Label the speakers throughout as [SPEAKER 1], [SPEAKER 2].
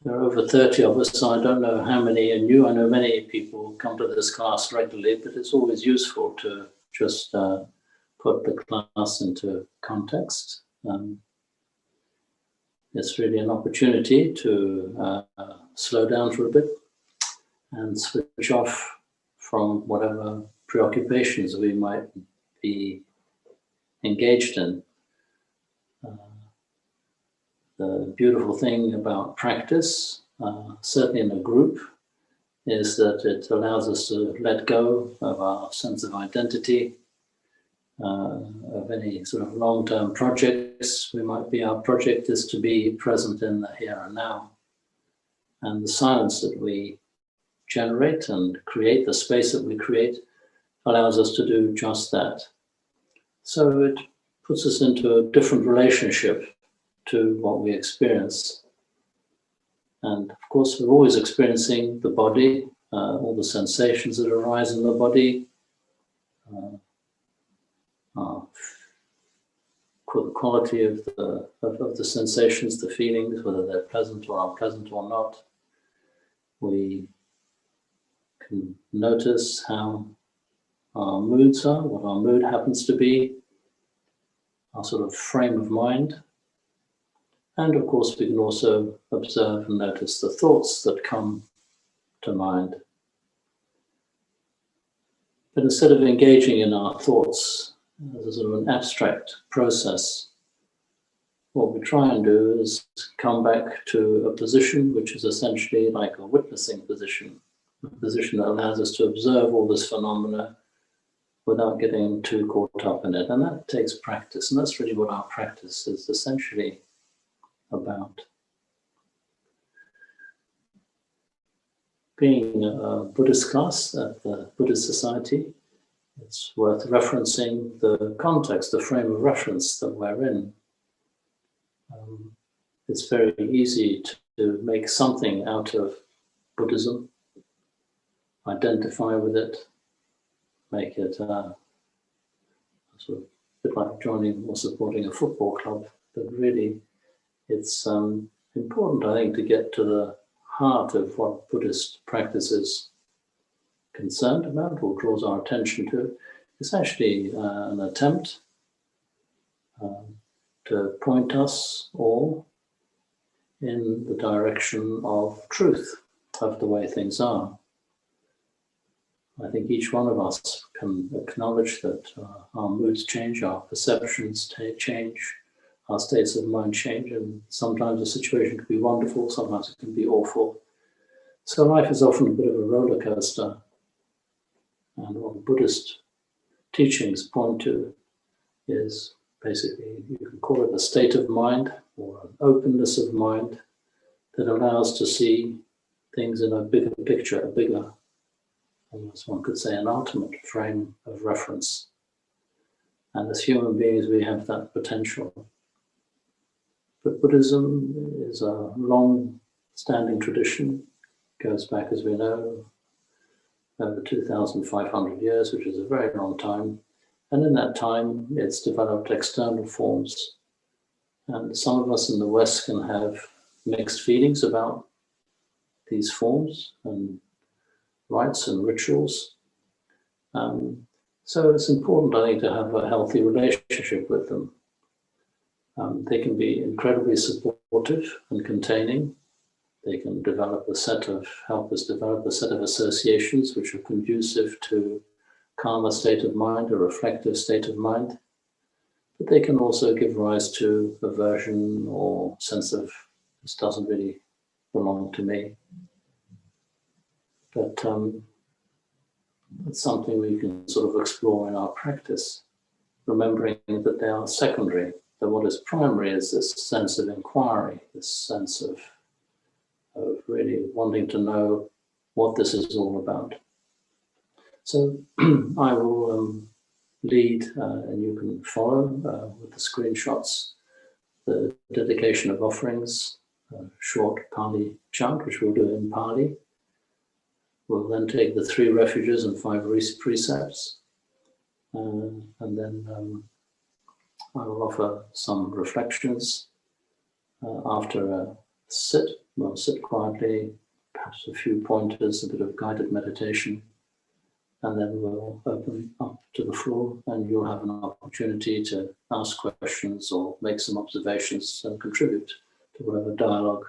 [SPEAKER 1] There are over 30 of us, so I don't know how many are new. I know many people come to this class regularly, but it's always useful to just put the class into context. It's really an opportunity to slow down for a bit and switch off from whatever preoccupations we might be engaged in. The beautiful thing about practice, certainly in a group, is that it allows us to let go of our sense of identity, of any sort of long-term projects. Our project is to be present in the here and now. And the silence that we generate and create, the space that we create, allows us to do just that. So it puts us into a different relationship to what we experience. And of course, we're always experiencing the body, all the sensations that arise in the body, the quality of the sensations, the feelings, whether they're pleasant or unpleasant or not. We can notice how our moods are, what our mood happens to be, our sort of frame of mind. And of course, we can also observe and notice the thoughts that come to mind. But instead of engaging in our thoughts as a sort of an abstract process, what we try and do is come back to a position which is essentially like a witnessing position, a position that allows us to observe all this phenomena without getting too caught up in it. And that takes practice, and that's really what our practice is essentially about. Being a Buddhist class at the Buddhist Society, it's worth referencing the context, the frame of reference that we're in. It's very easy to make something out of Buddhism, identify with it, make it sort of a bit like joining or supporting a football club, but really it's important, I think, to get to the heart of what Buddhist practice is concerned about or draws our attention to. It's actually an attempt to point us all in the direction of truth, of the way things are. I think each one of us can acknowledge that our moods change, our perceptions change, our states of mind change, and sometimes a situation can be wonderful, sometimes it can be awful. So life is often a bit of a roller coaster. And what Buddhist teachings point to is basically, you can call it a state of mind or an openness of mind that allows to see things in a bigger picture, a bigger, almost one could say, an ultimate frame of reference. And as human beings, we have that potential. But Buddhism is a long-standing tradition, goes back, as we know, over 2,500 years, which is a very long time. And in that time, it's developed external forms. And some of us in the West can have mixed feelings about these forms and rites and rituals. So it's important, I think, to have a healthy relationship with them. They can be incredibly supportive and containing. They can help us develop a set of associations which are conducive to calmer state of mind, a reflective state of mind. But they can also give rise to aversion or sense of, this doesn't really belong to me. But it's something we can sort of explore in our practice, remembering that they are secondary, that what is primary is this sense of inquiry, this sense of really wanting to know what this is all about. So I will lead, and you can follow with the screenshots, the dedication of offerings, a short Pali chant, which we'll do in Pali. We'll then take the 3 refuges and 5 precepts, and then I will offer some reflections after a we'll sit quietly, perhaps a few pointers, a bit of guided meditation, and then we'll open up to the floor and you'll have an opportunity to ask questions or make some observations and contribute to whatever dialogue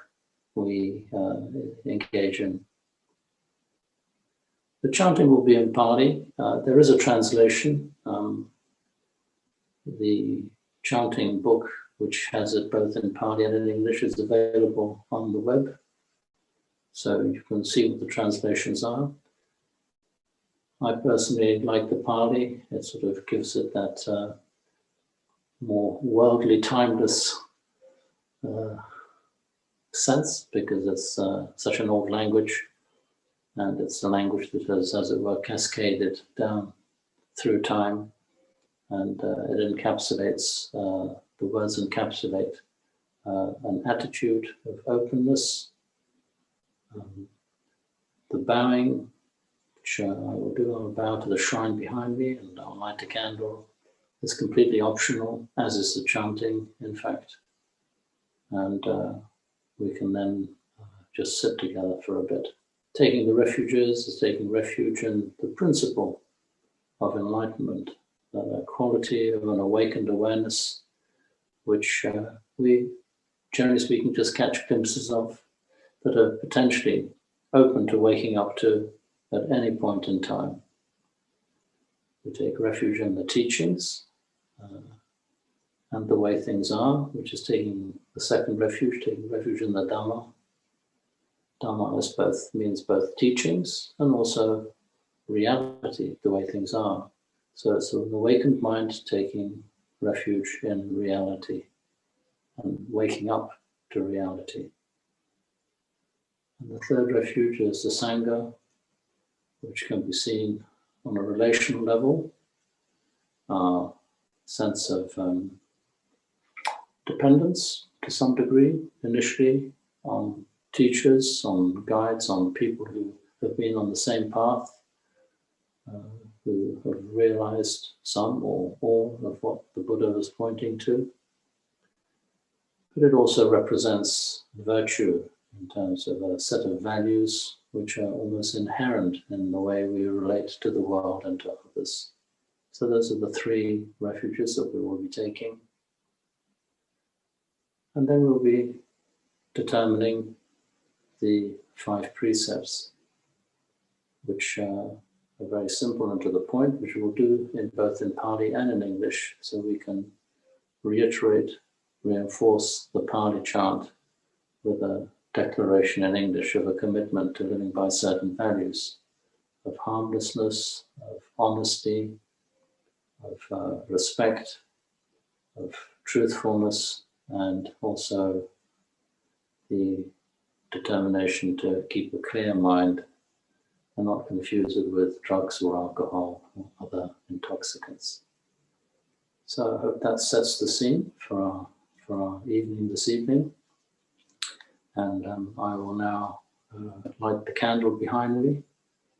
[SPEAKER 1] we engage in. The chanting will be in Pali. There is a translation. The chanting book, which has it both in Pali and in English, is available on the web. So you can see what the translations are. I personally like the Pali. It sort of gives it that more worldly, timeless sense, because it's such an old language, and it's a language that has, as it were, cascaded down through time, and it encapsulates, the words encapsulate an attitude of openness, the bowing, which I will do. I'll bow to the shrine behind me and I'll light a candle. It's completely optional, as is the chanting, in fact. And we can then just sit together for a bit. Taking the refuges is taking refuge in the principle of enlightenment, the quality of an awakened awareness, which we, generally speaking, just catch glimpses of, that are potentially open to waking up to at any point in time. We take refuge in the teachings and the way things are, which is taking the second refuge, taking refuge in the Dhamma. Dhamma means both teachings and also reality, the way things are. So it's an awakened mind taking refuge in reality and waking up to reality. And the third refuge is the Sangha, which can be seen on a relational level, our sense of dependence to some degree, initially on teachers, on guides, on people who have been on the same path, who have realized some or all of what the Buddha was pointing to. But it also represents virtue in terms of a set of values which are almost inherent in the way we relate to the world and to others. So those are the three refuges that we will be taking. And then we'll be determining the 5 precepts, which are very simple and to the point, which we'll do both in Pali and in English, so we can reiterate, reinforce the Pali chant with a declaration in English of a commitment to living by certain values of harmlessness, of honesty, of respect, of truthfulness, and also the determination to keep a clear mind and not confuse it with drugs or alcohol or other intoxicants. So I hope that sets the scene for our evening this evening. And I will now light the candle behind me,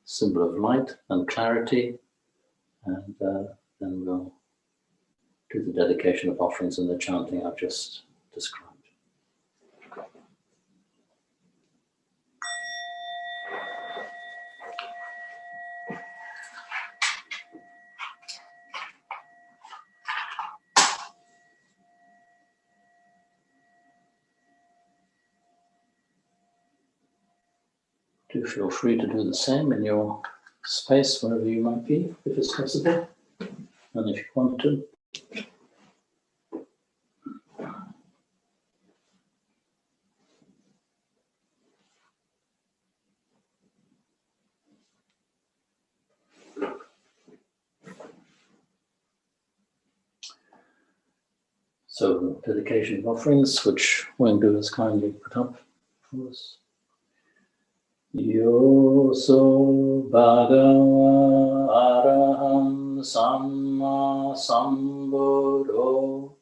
[SPEAKER 1] symbol of light and clarity, and then we'll do the dedication of offerings and the chanting I've just described. Do feel free to do the same in your space, wherever you might be, if it's possible, and if you want to. So, dedication of offerings, which Wendy has kindly put up for us. Yo so bhagava araham samma sambuddho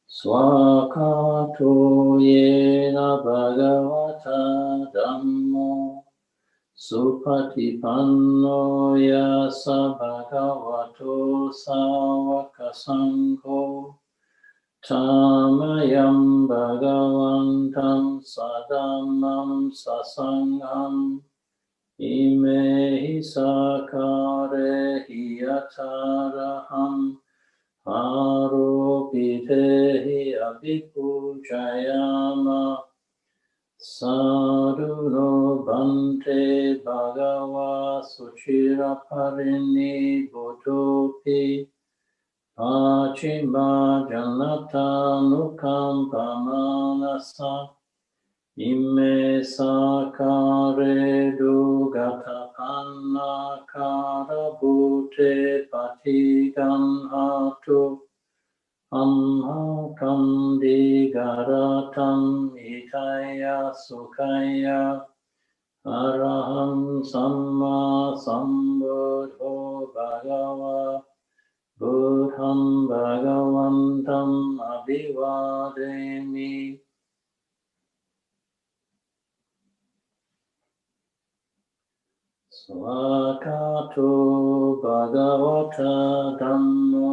[SPEAKER 1] swakato yena bhagavata dhammo supatipanno yasa bhagavato sāvaka saṅgho Tamayam Bhagavantam Sadamam Sasangham Imehi Sakare Hiyataraham Aropitehi Abhipujayama Sadhuno Bhante Bhagava Suchiraparini Bhutopi Pachima Janata Nukampamanasa Ime Sakare Dugatapanna Karabhute Patiganhatu Amhakam Digaratam Itaya Sukaya Araham Samma Sambuddho Bhagava Buddham Bhagavantam Abhivademi. Swakato Bhagavata Dhammo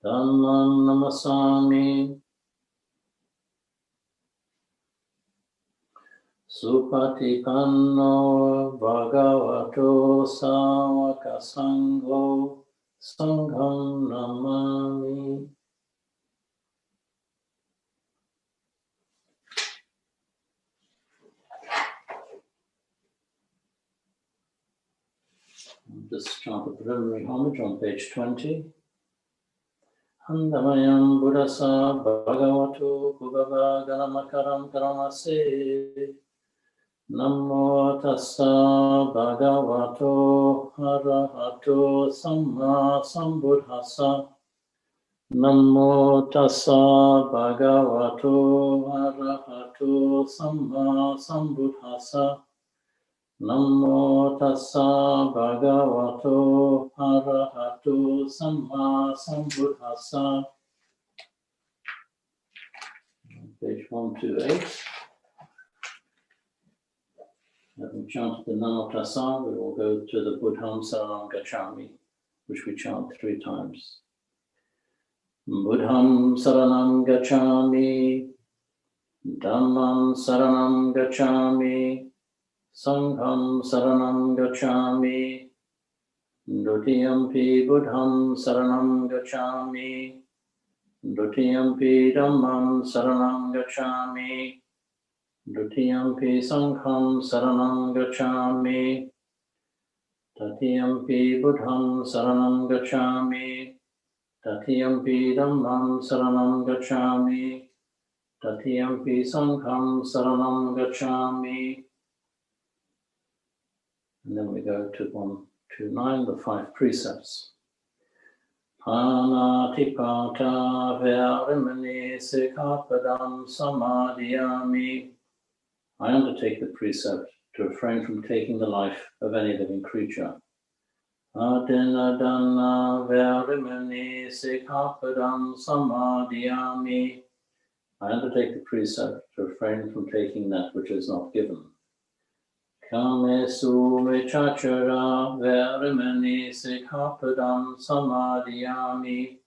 [SPEAKER 1] Dhammam Namasami Supatipanno Bhagavato Sāvaka Sangho Sangham Namami. Just chant the preliminary homage on page 20. Handamayam Buddhasa Bhagavato Bhugava Ganamakaram Karamase Namo Tassa Bhagavato Arahato Samma Sambuddhasa Namo Tassa Bhagavato Arahato Samma Sambuddhasa Namo Tassa Bhagavato Arahato Samma Sambuddhasa. Page 128. Having chanted the Namo Tassa, we will go to the Buddham Saranam Gacchami, which we chant 3 times. Buddham Saranam Gacchami, Dhammam Saranam Gacchami, Sangham Saranam Gacchami, Dutiyampi Buddham Saranam Gacchami, Dutiyampi Dhammam Saranam Gacchami, Dutiyampi Sangham Saranam Gacchami, Tatiyampi Buddham Saranam Gacchami, Tatiyampi Dhammam Saranam Gacchami, Tatiyampi Sangham Saranam Gacchami. And then we go to 129, the 5 precepts. Panatipata Verimani Sikhapadam Samadhyami. I undertake the precept to refrain from taking the life of any living creature. Adinadana Verimani Sikhapadam Samadhyami. I undertake the precept to refrain from taking that which is not given. Kamesu Vichachara Verimani Sikhapadam Samadhyami.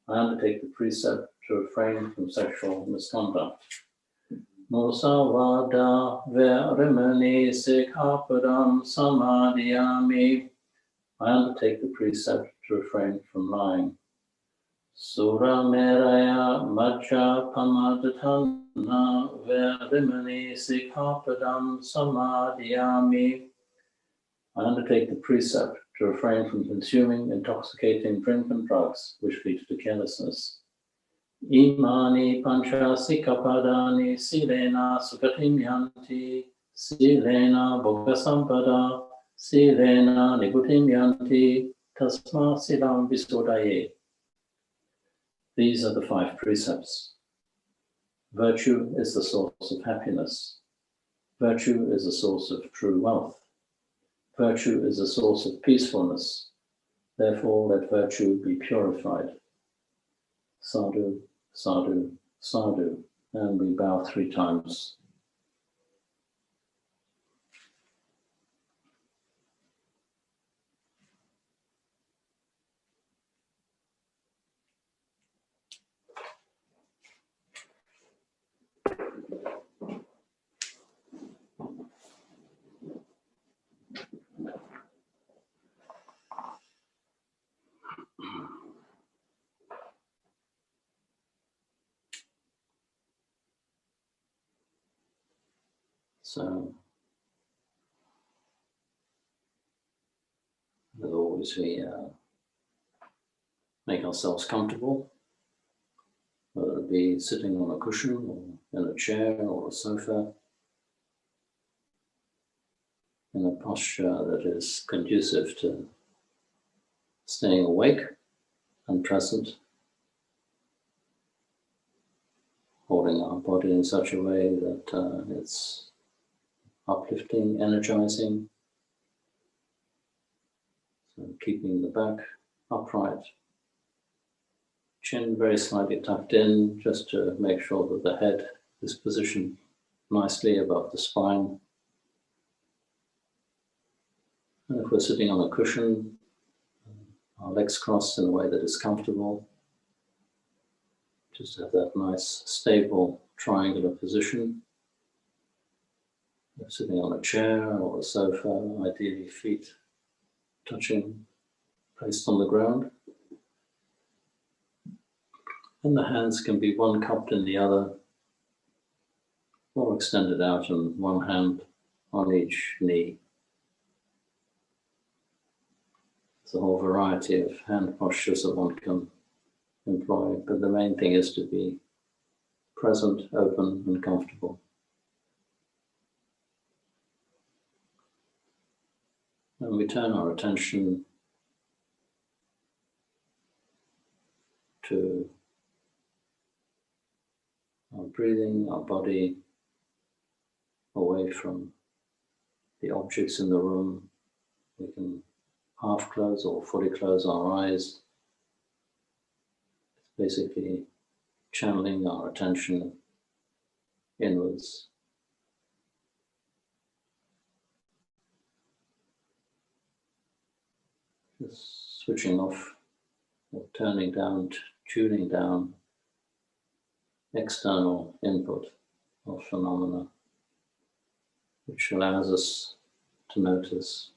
[SPEAKER 1] I undertake the precept to refrain from sexual misconduct. Musavada Verimani Sikhapadam Samadhyami. I undertake the precept to refrain from lying. Sura Meraya Majja Pamadatana Verimani Sikhapadam Samadhyami. I undertake the precept to refrain from consuming intoxicating drink and drugs which lead to carelessness. Imani Pancha Sikhapadani Silena Sukatim Yanti Silena Bhogasampada Silena Nigutim Yanti Tasma Silam Visodaye. These are the 5 precepts. Virtue is the source of happiness. Virtue is the source of true wealth. Virtue is a source of peacefulness. Therefore, let virtue be purified. Sadhu, sadhu, sadhu. And we bow 3 times. So, as always, we make ourselves comfortable, whether it be sitting on a cushion or in a chair or a sofa, in a posture that is conducive to staying awake and present, holding our body in such a way that it's uplifting, energizing. So keeping the back upright, chin very slightly tucked in, just to make sure that the head is positioned nicely above the spine. And if we're sitting on a cushion, our legs crossed in a way that is comfortable, just have that nice, stable, triangular position. If sitting on a chair or a sofa, ideally feet touching, placed on the ground. And the hands can be one cupped in the other, or extended out and one hand on each knee. There's a whole variety of hand postures that one can employ, but the main thing is to be present, open, and comfortable. And we turn our attention to our breathing, our body, away from the objects in the room. We can half close or fully close our eyes. It's basically channeling our attention inwards. Just switching off or turning down, tuning down external input or phenomena, which allows us to notice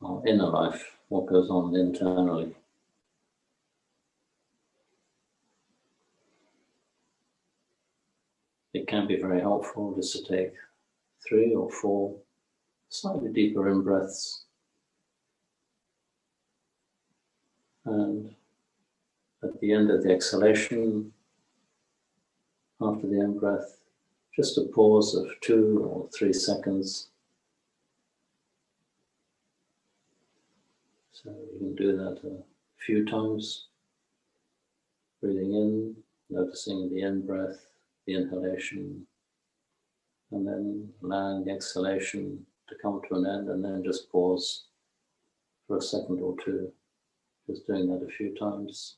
[SPEAKER 1] our inner life, what goes on internally. It can be very helpful just to take 3 or 4 slightly deeper in-breaths, and at the end of the exhalation, after the in-breath, just a pause of 2 or 3 seconds. So you can do that a few times, breathing in, noticing the in-breath, the inhalation, and then allowing the exhalation to come to an end, and then just pause for a second or 2. Just doing that a few times.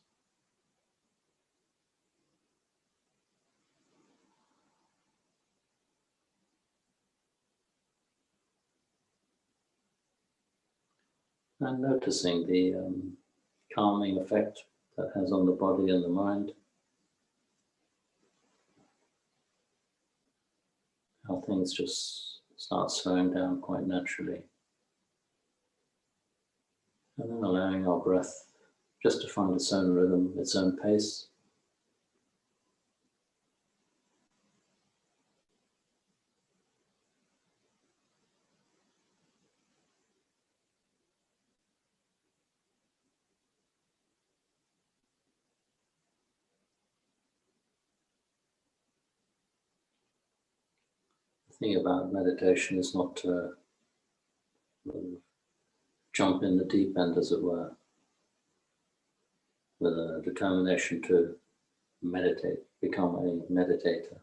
[SPEAKER 1] And noticing the calming effect that has on the body and the mind. How things just start slowing down quite naturally. And then allowing our breath just to find its own rhythm, its own pace. The thing about meditation is not to jump in the deep end, as it were, with a determination to meditate, become a meditator.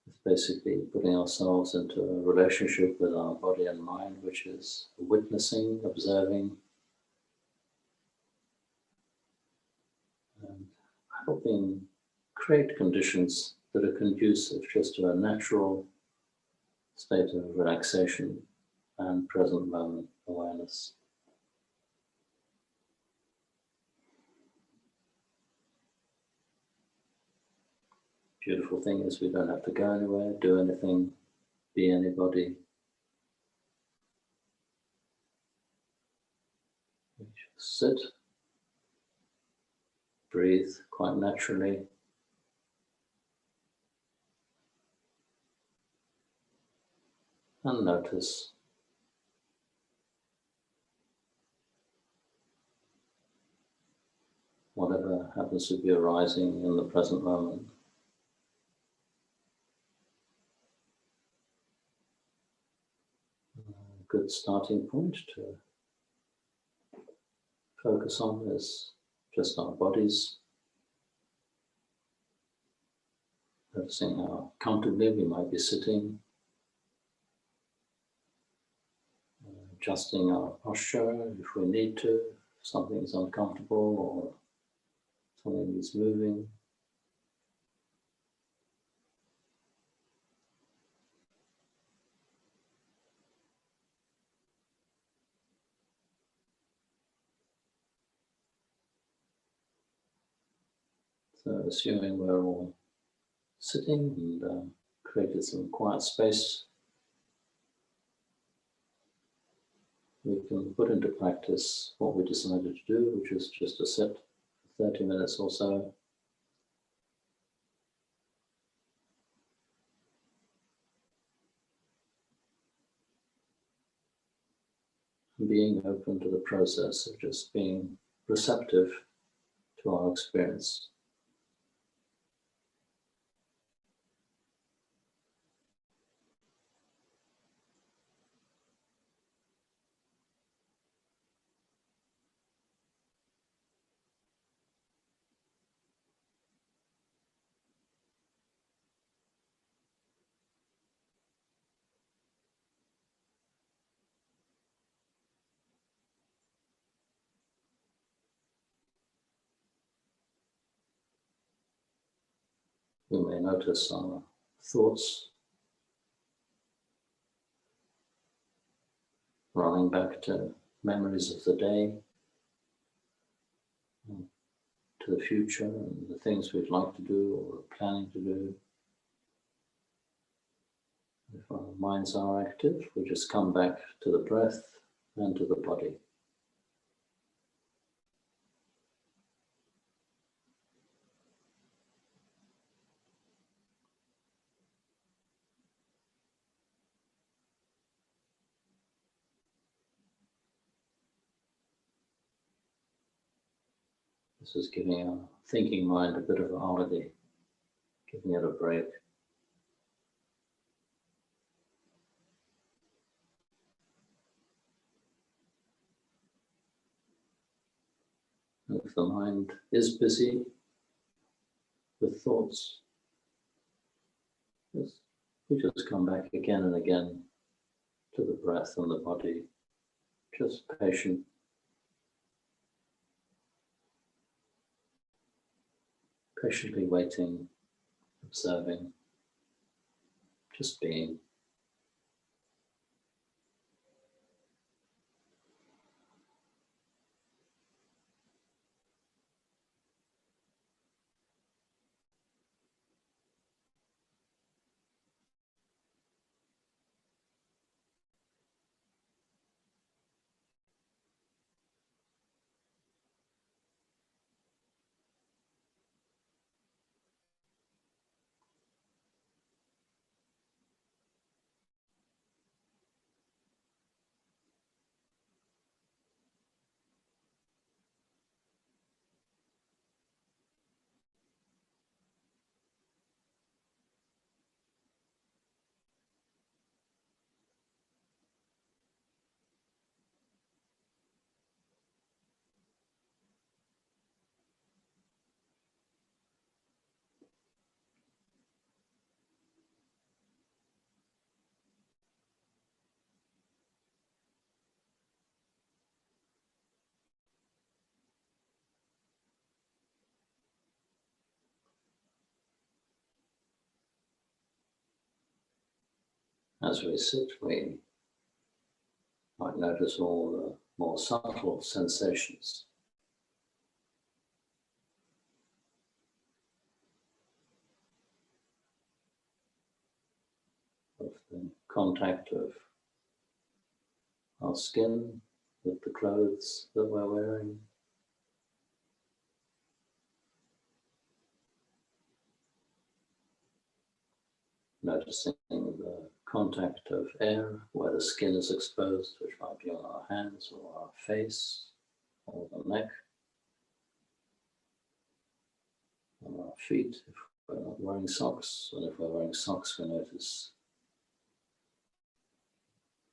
[SPEAKER 1] It's basically putting ourselves into a relationship with our body and mind, which is witnessing, observing, and helping create conditions that are conducive just to a natural state of relaxation and present moment awareness. Beautiful thing is we don't have to go anywhere, do anything, be anybody. We just sit, breathe quite naturally, and notice whatever happens to be arising in the present moment. A good starting point to focus on is just our bodies, noticing how comfortably we might be sitting, adjusting our posture if we need to, if something is uncomfortable or something is moving. So assuming we're all sitting and created some quiet space, we can put into practice what we decided to do, which is just to sit for 30 minutes or so. Being open to the process of just being receptive to our experience. We may notice our thoughts running back to memories of the day, to the future and the things we'd like to do or are planning to do. If our minds are active, we just come back to the breath and to the body. This is giving our thinking mind a bit of a holiday, giving it a break. And if the mind is busy with thoughts, we just come back again and again to the breath and the body, just patient. Patiently waiting, observing, just being. As we sit, we might notice all the more subtle sensations. Of the contact of our skin with the clothes that we're wearing. Noticing the contact of air where the skin is exposed, which might be on our hands or our face or the neck, on our feet if we're not wearing socks, and if we're wearing socks we notice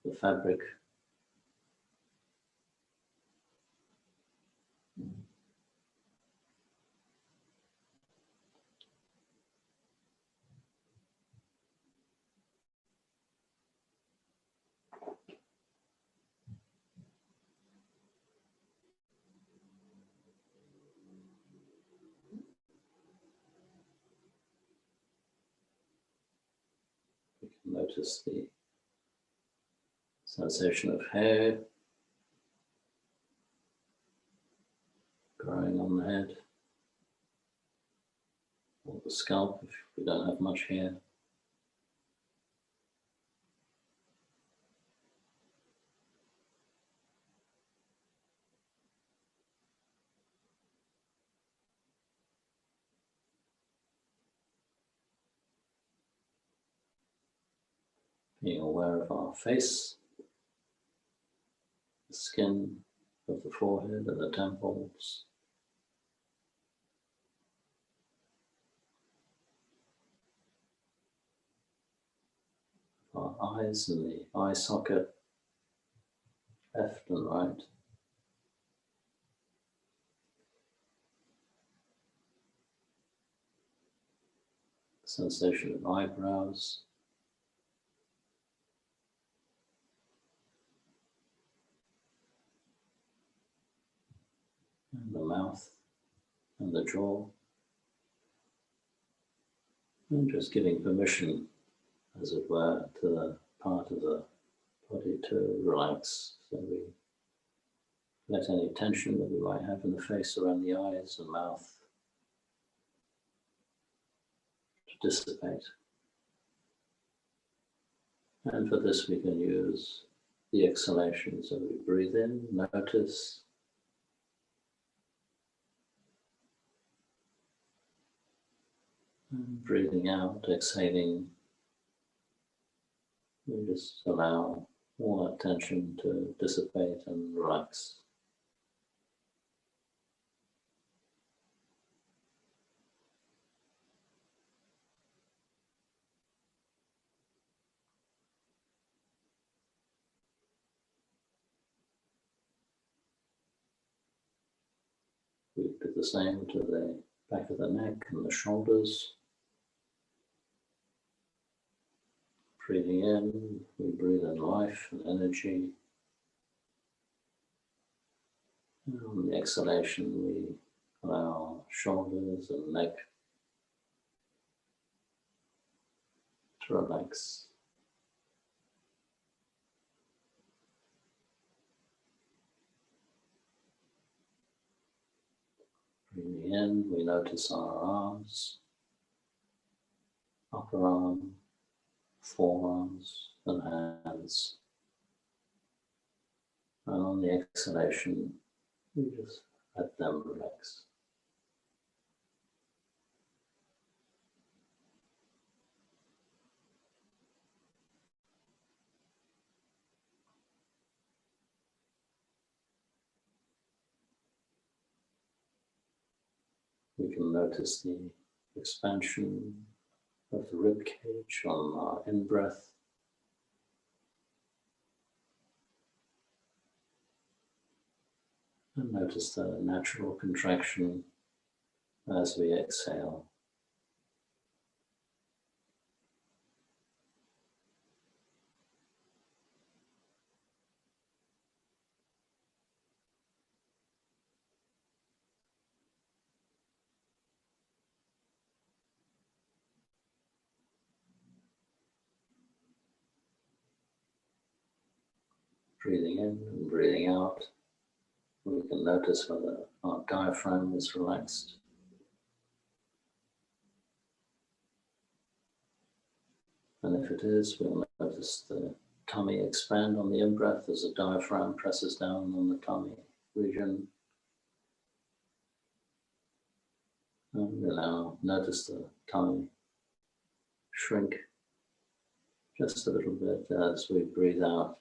[SPEAKER 1] the fabric. We can notice the sensation of hair growing on the head, or the scalp if we don't have much hair. Being aware of our face, the skin of the forehead and the temples, our eyes and the eye socket, left and right. Sensation of eyebrows, and the mouth and the jaw, and just giving permission, as it were, to the part of the body to relax. So we let any tension that we might have in the face around the eyes and mouth to dissipate. And for this we can use the exhalation. So we breathe in, notice, and breathing out, exhaling, we just allow all that tension to dissipate and relax. We do the same to the back of the neck and the shoulders. Breathing in, we breathe in life and energy. And on the exhalation, we allow shoulders and neck to relax. Breathing in, we notice our arms, upper arm, forearms and hands. And on the exhalation, we just let them relax. We can notice the expansion of the rib cage on our in-breath. And notice the natural contraction as we exhale. Breathing in and breathing out, we can notice whether our diaphragm is relaxed. And if it is, we'll notice the tummy expand on the in-breath as the diaphragm presses down on the tummy region. And we now notice the tummy shrink just a little bit as we breathe out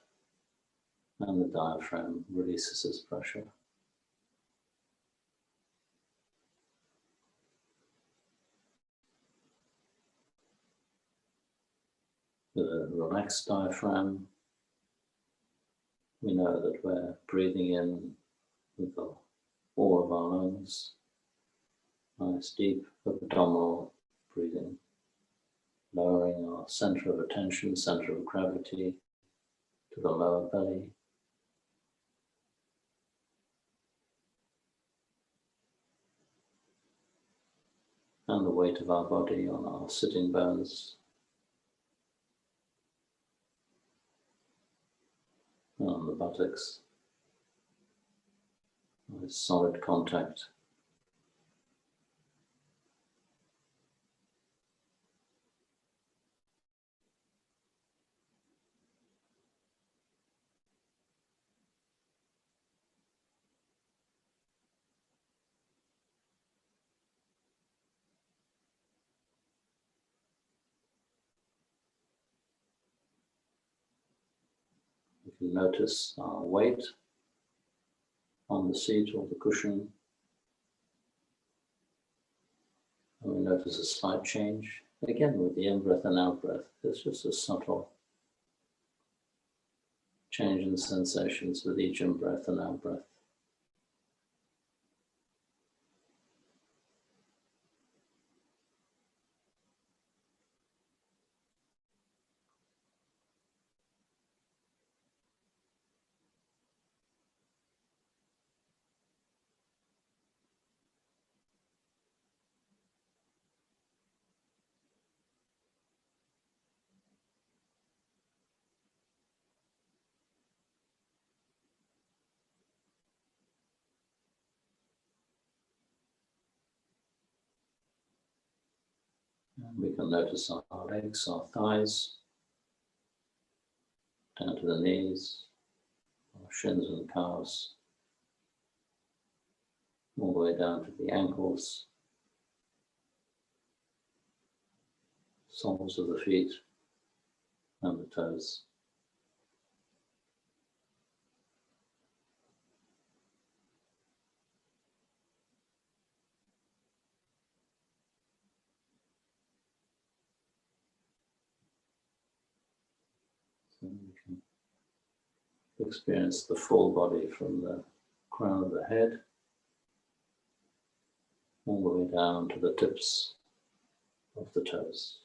[SPEAKER 1] and the diaphragm releases its pressure. With a relaxed diaphragm, we know that we're breathing in with all of our lungs. Nice deep abdominal breathing, lowering our center of attention, center of gravity to the lower belly. And the weight of our body on our sitting bones. And on the buttocks. With solid contact. We can notice our weight on the seat or the cushion. And we notice a slight change. Again, with the in-breath and out-breath, there's just a subtle change in sensations with each in-breath and out-breath. And we can notice our legs, our thighs, down to the knees, our shins and calves, all the way down to the ankles, soles of the feet, and the toes. So we can experience the full body from the crown of the head all the way down to the tips of the toes.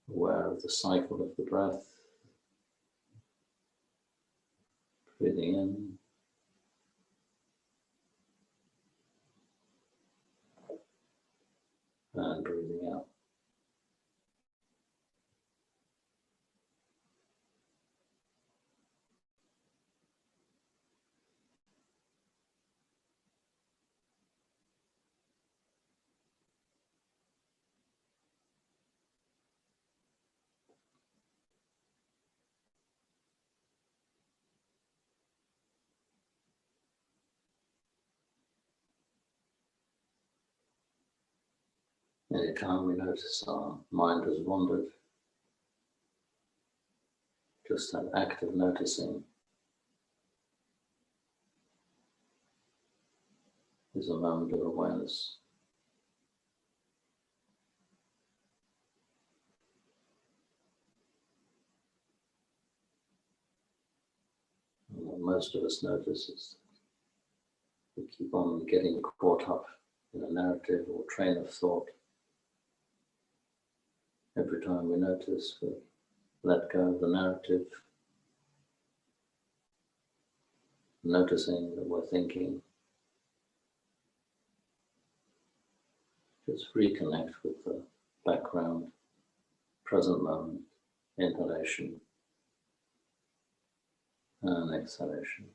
[SPEAKER 1] Aware of the cycle of the breath, breathing in and breathing out. Anytime we notice our mind has wandered, just that act of noticing is a moment of awareness. And what most of us notice is we keep on getting caught up in a narrative or train of thought. Every time we notice, we let go of the narrative, noticing that we're thinking, Just reconnect with the background, present moment, inhalation and exhalation.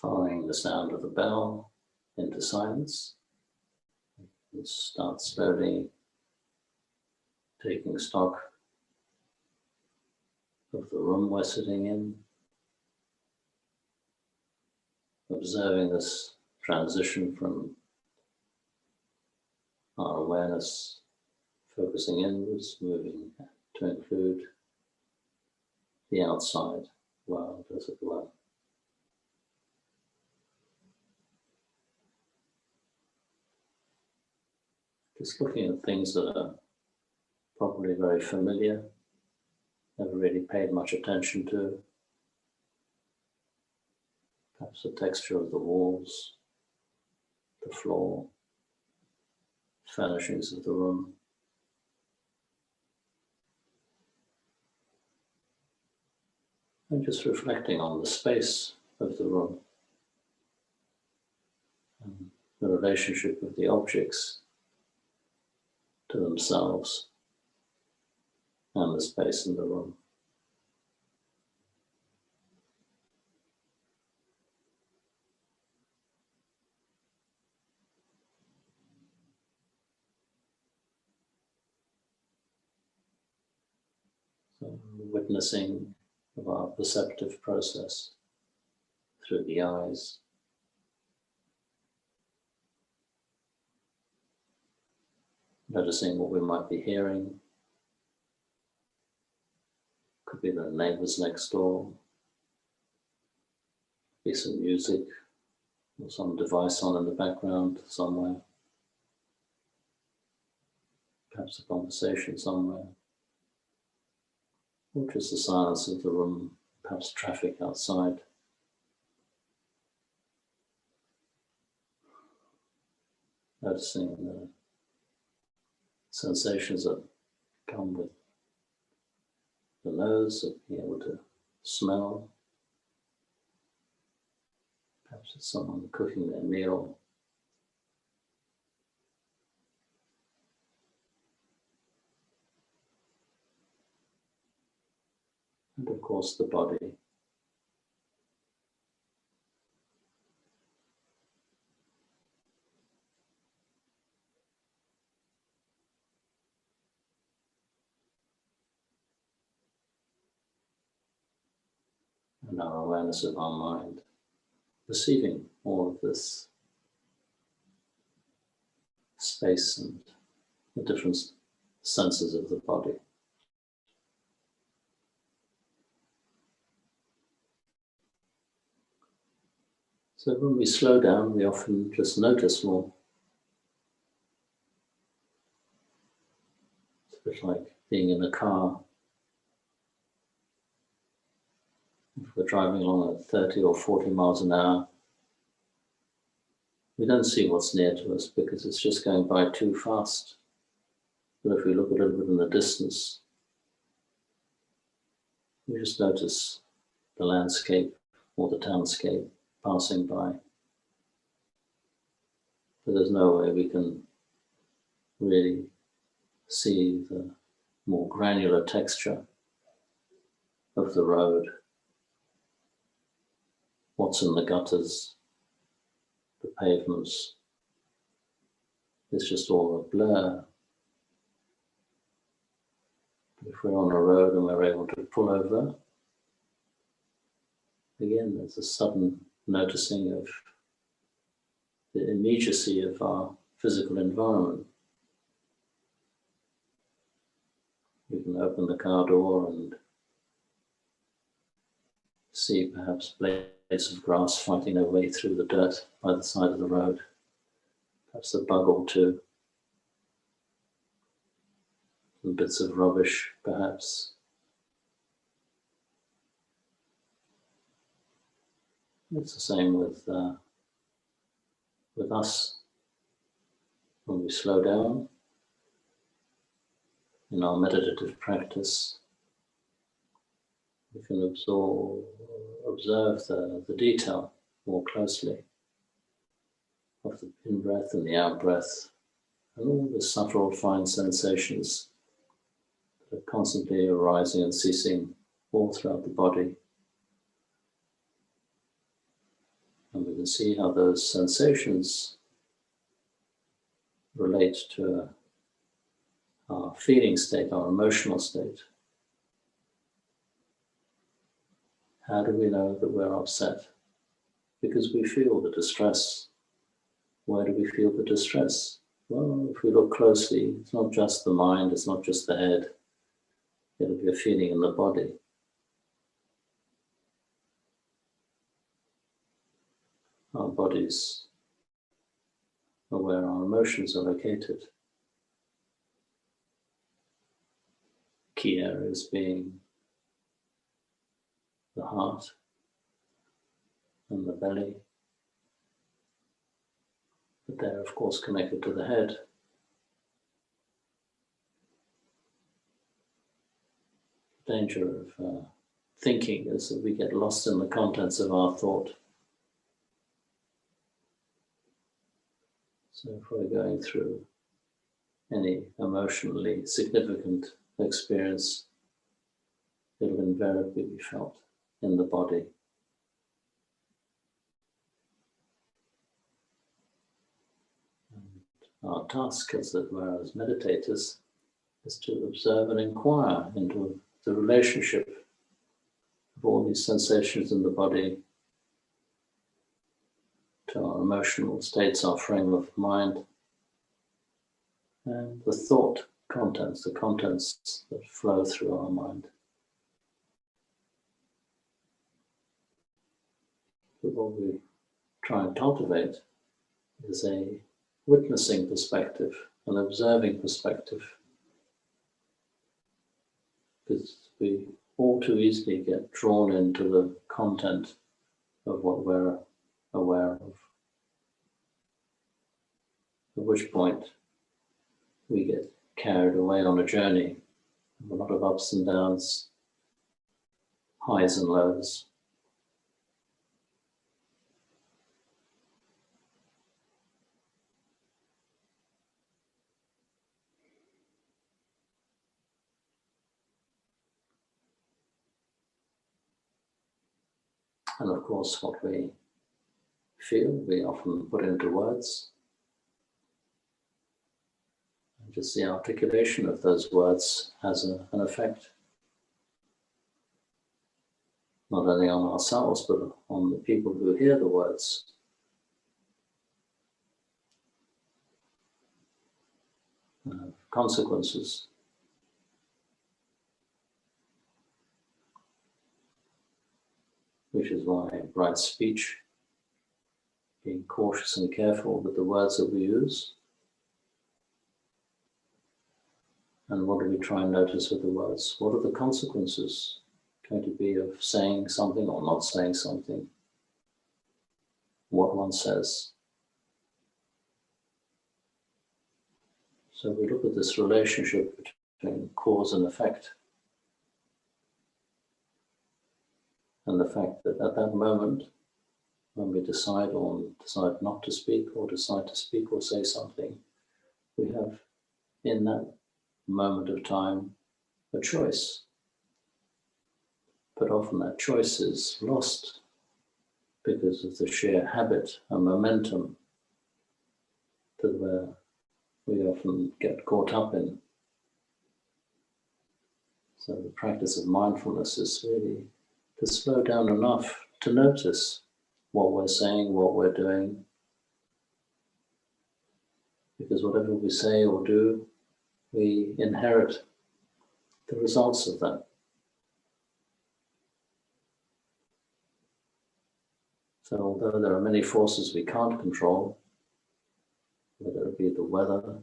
[SPEAKER 1] Following the sound of the bell into silence, and start slowly taking stock of the room we're sitting in, observing this transition from our awareness focusing inwards, moving to include the outside world, as it were. Just looking at things that are probably very familiar, never really paid much attention to. Perhaps the texture of the walls, the floor, furnishings of the room. And just reflecting on the space of the room and the relationship of the objects to themselves and the space in the room. So witnessing of our perceptive process through the eyes, noticing what we might be hearing. Could be the neighbors next door, be some music or some device on in the background somewhere, perhaps a conversation somewhere, or just the silence of the room, perhaps traffic outside. Noticing the sensations that come with the nose, of being able to smell. Perhaps it's someone cooking their meal. And of course the body. And our awareness of our mind, perceiving all of this space and the different senses of the body. So when we slow down, we often just notice more. It's a bit like being in a car. If we're driving along at 30 or 40 miles an hour, we don't see what's near to us because it's just going by too fast. But if we look a little bit in the distance, we just notice the landscape or the townscape passing by. But there's no way we can really see the more granular texture of the road, what's in the gutters, the pavements. It's just all a blur. If we're on a road and we're able to pull over, again, there's a sudden noticing of the immediacy of our physical environment. We can open the car door and see perhaps blades of grass fighting their way through the dirt by the side of the road, perhaps a bug or two, some bits of rubbish perhaps. It's the same with us. When we slow down in our meditative practice, we can observe the detail more closely of the in-breath and the out-breath, and all the subtle, fine sensations that are constantly arising and ceasing all throughout the body. And we can see how those sensations relate to our feeling state, our emotional state. How do we know that we're upset? Because we feel the distress. Where do we feel the distress? Well, if we look closely, it's not just the mind, it's not just the head. It'll be a feeling in the body. Our bodies are where our emotions are located. Key areas being the heart and the belly, but they're of course connected to the head. The danger of thinking is that we get lost in the contents of our thought. So if we're going through any emotionally significant experience, it'll invariably be felt in the body. And our task, as it were, as meditators, is to observe and inquire into the relationship of all these sensations in the body to our emotional states, our frame of mind, and the thought contents, the contents that flow through our mind. But what we try and cultivate is a witnessing perspective, an observing perspective, because we all too easily get drawn into the content of what we're aware of, at which point we get carried away on a journey of a lot of ups and downs, highs and lows. And of course, what we feel, we often put into words. And just the articulation of those words has an effect, not only on ourselves, but on the people who hear the words. Consequences. Which is why right speech, being cautious and careful with the words that we use, And what do we try and notice with the words? What are the consequences going to be of saying something or not saying something? What one says. So we look at this relationship between cause and effect. And the fact that at that moment, when we decide not to speak or decide to speak or say something, we have in that moment of time a choice. But often that choice is lost because of the sheer habit and momentum that we often get caught up in. So the practice of mindfulness is really to slow down enough to notice what we're saying, what we're doing. Because whatever we say or do, we inherit the results of that. So although there are many forces we can't control, whether it be the weather,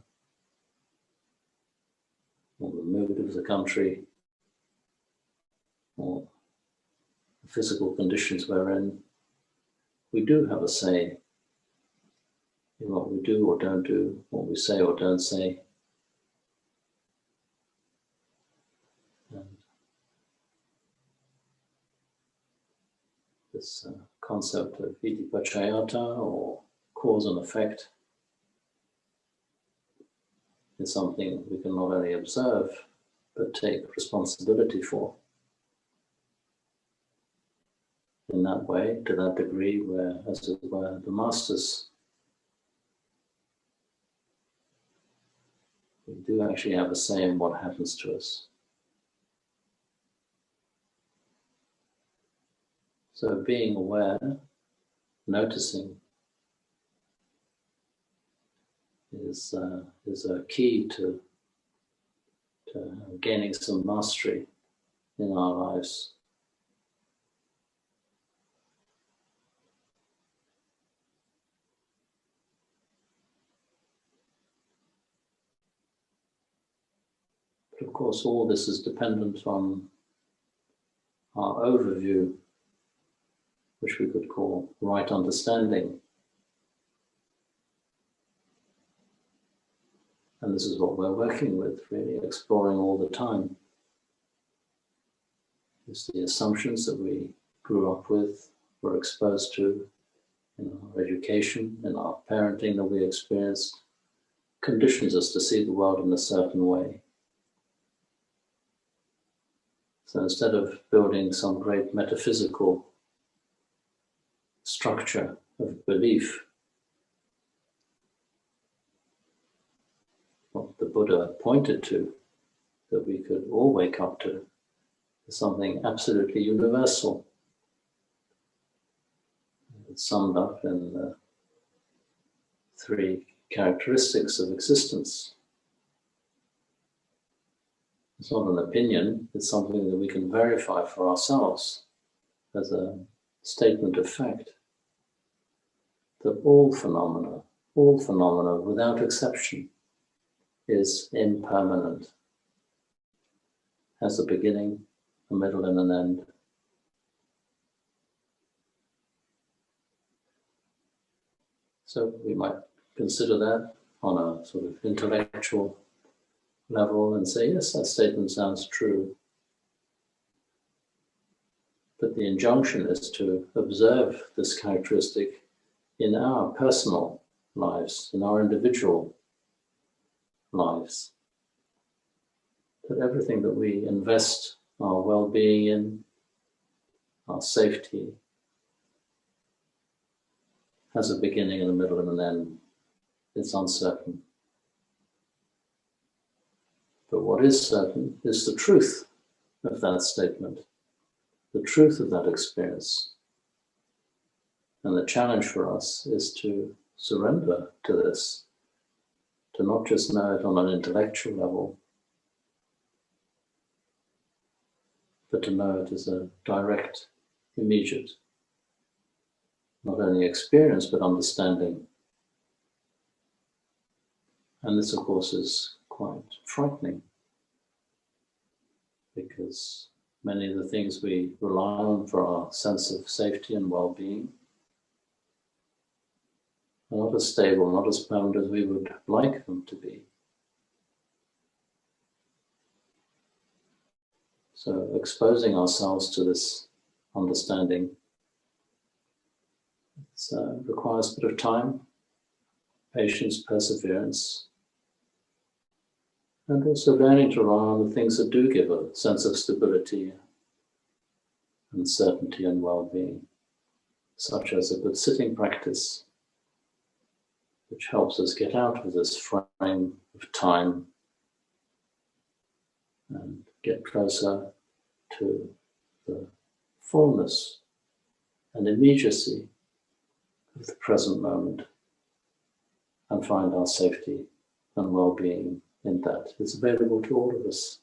[SPEAKER 1] or the mood of the country, or the physical conditions we're in, we do have a say in what we do or don't do, what we say or don't say. And this concept of vidipachayata, or cause and effect, is something we can not only observe, but take responsibility for. In that way, to that degree, where, as it were, the masters, we do actually have a say in what happens to us. So being aware, noticing, is a key to gaining some mastery in our lives. But of course, all this is dependent on our overview, which we could call right understanding. And this is what we're working with, really exploring all the time. It's the assumptions that we grew up with, were exposed to in our education, in our parenting that we experienced, conditions us to see the world in a certain way. So instead of building some great metaphysical structure of belief, what the Buddha pointed to, that we could all wake up to, is something absolutely universal. It's summed up in the 3 characteristics of existence. It's not an opinion, it's something that we can verify for ourselves as a statement of fact. That all phenomena without exception, is impermanent, has a beginning, a middle and an end. So we might consider that on a sort of intellectual level and say, yes, that statement sounds true. But the injunction is to observe this characteristic in our personal lives, in our individual lives. That everything that we invest our well-being in, our safety, has a beginning and a middle and an end. It's uncertain. But what is certain is the truth of that statement, the truth of that experience. And the challenge for us is to surrender to this, to not just know it on an intellectual level, but to know it as a direct, immediate, not only experience, but understanding. And this, of course, is quite frightening because many of the things we rely on for our sense of safety and well-being are not as stable, not as permanent as we would like them to be. So exposing ourselves to this understanding requires a bit of time, patience, perseverance, and also learning to rely on the things that do give a sense of stability and certainty and well-being, such as a good sitting practice, which helps us get out of this frame of time and get closer to the fullness and immediacy of the present moment and find our safety and well-being in that. It's available to all of us.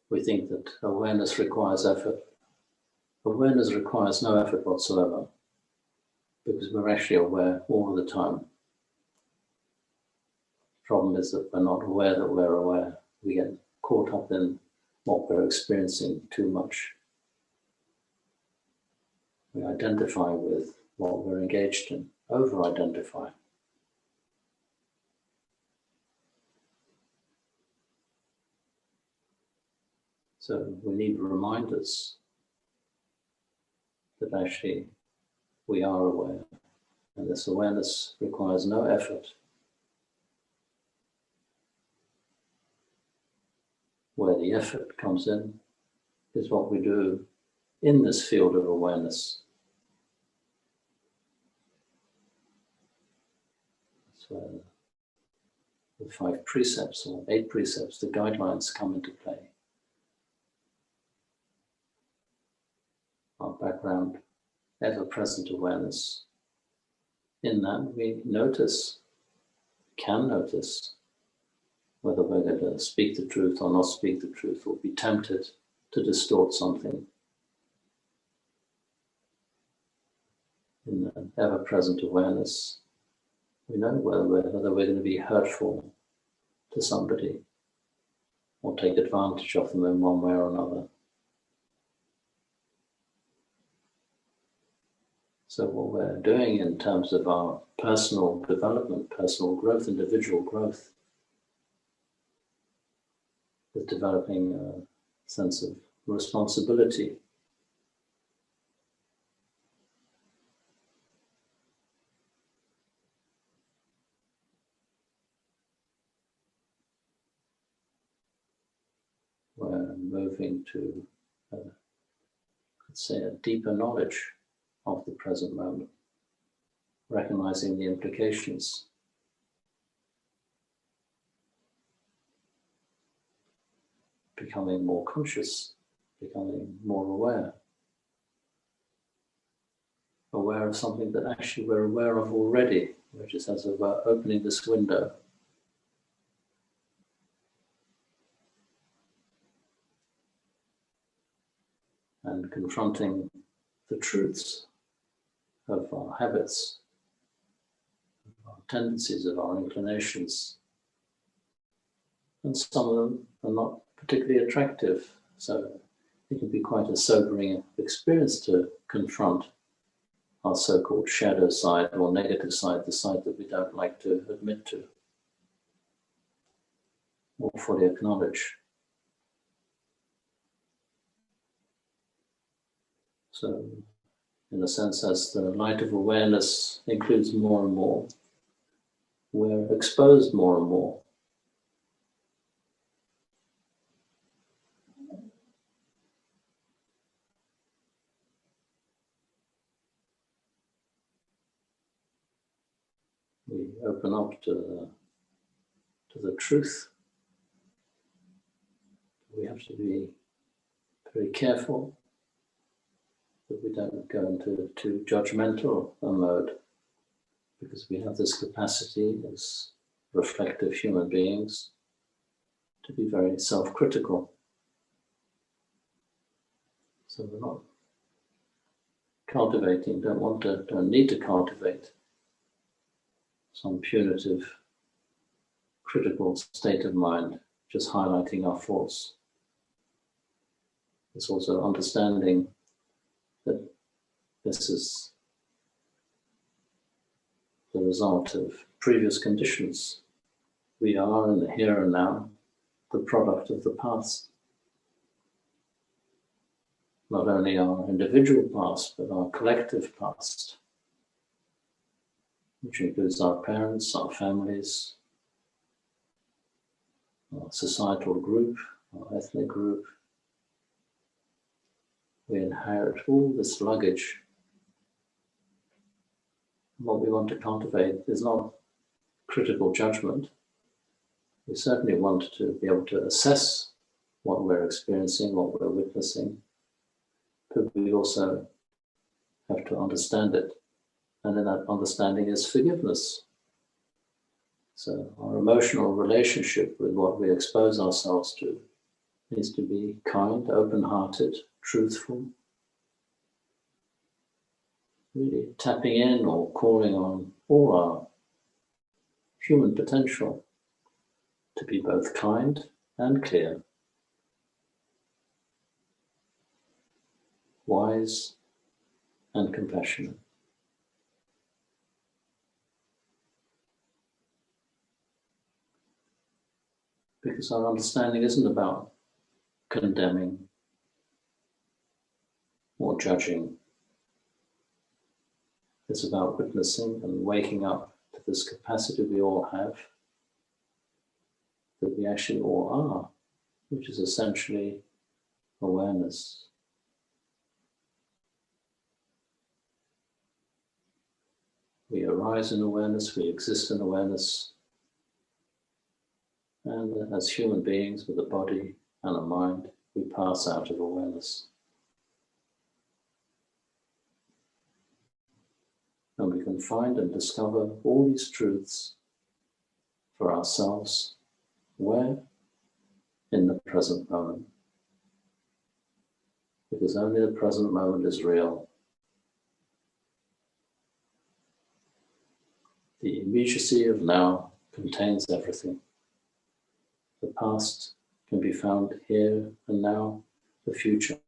[SPEAKER 1] We think that awareness requires effort. Awareness requires no effort whatsoever, because we're actually aware all the time. The problem is that we're not aware that we're aware. We get caught up in what we're experiencing too much. We identify with what we're engaged in, over-identify. So we need reminders that actually we are aware, and this awareness requires no effort. Where the effort comes in is what we do in this field of awareness. So the 5 precepts or 8 precepts, the guidelines come into play. Our background, ever-present awareness. In that we can notice whether we're going to speak the truth or not speak the truth, or be tempted to distort something. In the ever-present awareness, we know whether we're going to be hurtful to somebody or take advantage of them in one way or another. So what we're doing in terms of our personal development, personal growth, individual growth, is developing a sense of responsibility. We're moving to, let's say, a deeper knowledge of the present moment, recognizing the implications. Becoming more conscious, becoming more aware of something that actually we're aware of already, which is as if we're opening this window. And confronting the truths of our habits, of our tendencies, of our inclinations. And some of them are not particularly attractive, so it can be quite a sobering experience to confront our so-called shadow side or negative side, the side that we don't like to admit to or fully acknowledge. So, in a sense, as the light of awareness includes more and more, we're exposed more and more. We open up to the truth. We have to be very careful that we don't go into too judgmental a mode, because we have this capacity as reflective human beings to be very self-critical. So we're not cultivating, don't need to cultivate some punitive, critical state of mind, just highlighting our faults. It's also understanding that this is the result of previous conditions. We are in the here and now, the product of the past. Not only our individual past, but our collective past, which includes our parents, our families, our societal group, our ethnic group. We inherit all this luggage. What we want to cultivate is not critical judgment. We certainly want to be able to assess what we're experiencing, what we're witnessing, but we also have to understand it. And in that understanding is forgiveness. So our emotional relationship with what we expose ourselves to needs to be kind, open-hearted, truthful, really tapping in or calling on all our human potential to be both kind and clear, wise and compassionate. Because our understanding isn't about condemning or judging. It's about witnessing and waking up to this capacity we all have, that we actually all are, which is essentially awareness. We arise in awareness, we exist in awareness, and as human beings with a body and a mind, we pass out of awareness. And we can find and discover all these truths for ourselves. Where? In the present moment. Because only the present moment is real. The immediacy of now contains everything. The past can be found here and now. The future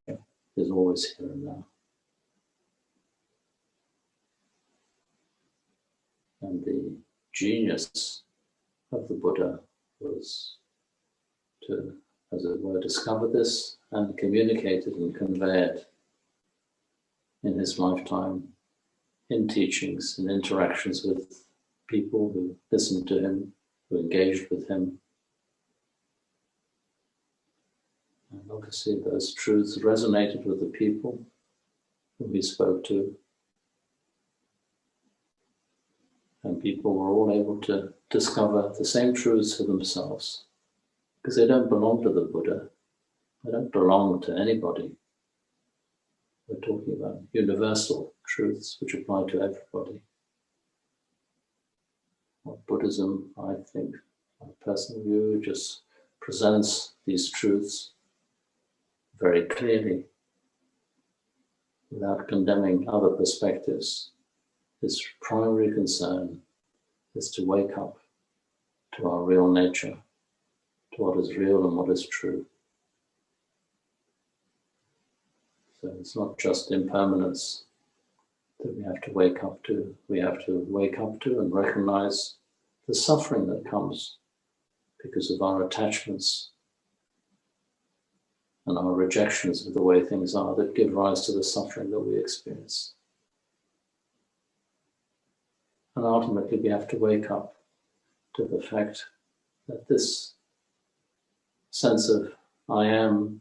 [SPEAKER 1] is always here and now. And the genius of the Buddha was to, as it were, discover this and communicate it and convey it in his lifetime, in teachings, in interactions with people who listened to him, who engaged with him. And obviously those truths resonated with the people whom he spoke to. And people were all able to discover the same truths for themselves, because they don't belong to the Buddha. They don't belong to anybody. We're talking about universal truths which apply to everybody. Well, Buddhism, I think, my personal view, just presents these truths very clearly, without condemning other perspectives. Its primary concern is to wake up to our real nature, to what is real and what is true. So it's not just impermanence that we have to wake up to. We have to wake up to and recognize the suffering that comes because of our attachments and our rejections of the way things are that give rise to the suffering that we experience. And ultimately we have to wake up to the fact that this sense of I am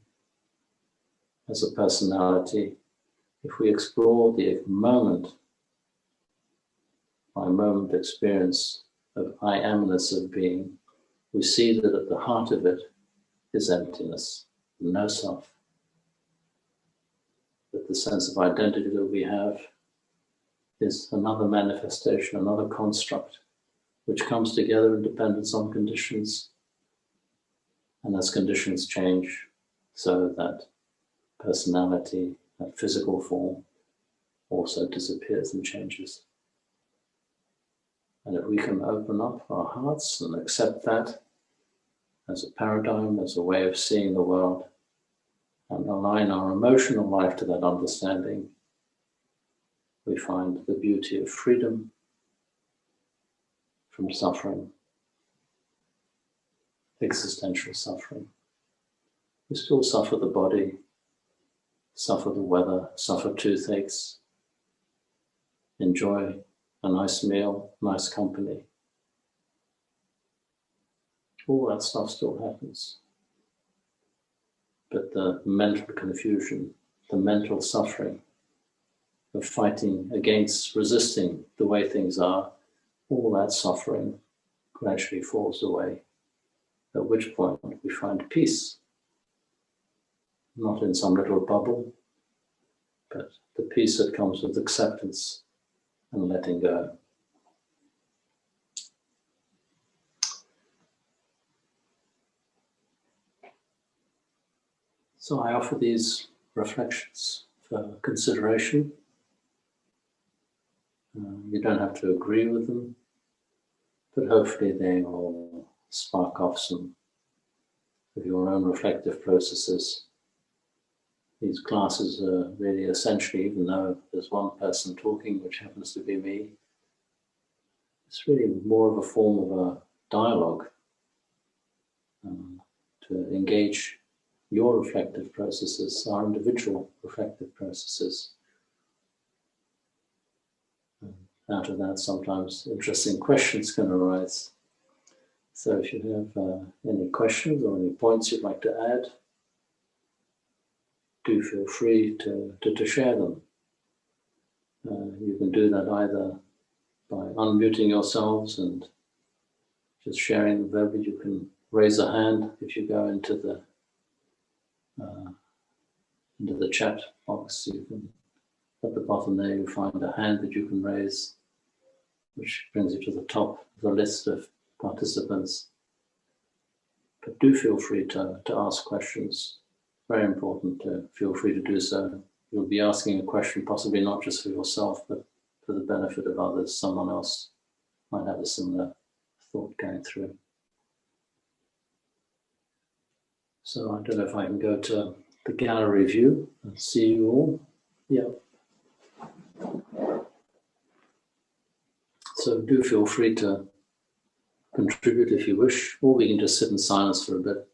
[SPEAKER 1] as a personality, if we explore the moment by moment experience of I amness of being, we see that at the heart of it is emptiness, no self. That the sense of identity that we have is another manifestation, another construct, which comes together in dependence on conditions. And as conditions change, so that personality, that physical form, also disappears and changes. And if we can open up our hearts and accept that as a paradigm, as a way of seeing the world, and align our emotional life to that understanding, we find the beauty of freedom from suffering, existential suffering. We still suffer the body, suffer the weather, suffer toothaches, enjoy a nice meal, nice company. All that stuff still happens. But the mental confusion, the mental suffering of fighting against, resisting the way things are, all that suffering gradually falls away, at which point we find peace. Not in some little bubble, but the peace that comes with acceptance and letting go. So I offer these reflections for consideration. You don't have to agree with them, but hopefully they will spark off some of your own reflective processes. These classes are really essentially, even though there's one person talking, which happens to be me, it's really more of a form of a dialogue to engage your reflective processes, our individual reflective processes. And out of that, sometimes interesting questions can arise. So if you have any questions or any points you'd like to add, do feel free to share them. You can do that either by unmuting yourselves and just sharing the verbiage. You can raise a hand if you go into the chat box. You can, at the bottom there, you find a hand that you can raise, which brings you to the top of the list of participants. But do feel free to ask questions. Very important to feel free to do so. You'll be asking a question possibly not just for yourself, but for the benefit of others. Someone else might have a similar thought going through. So I don't know if I can go to the gallery view and see you all. Yeah. So do feel free to contribute if you wish, or we can just sit in silence for a bit.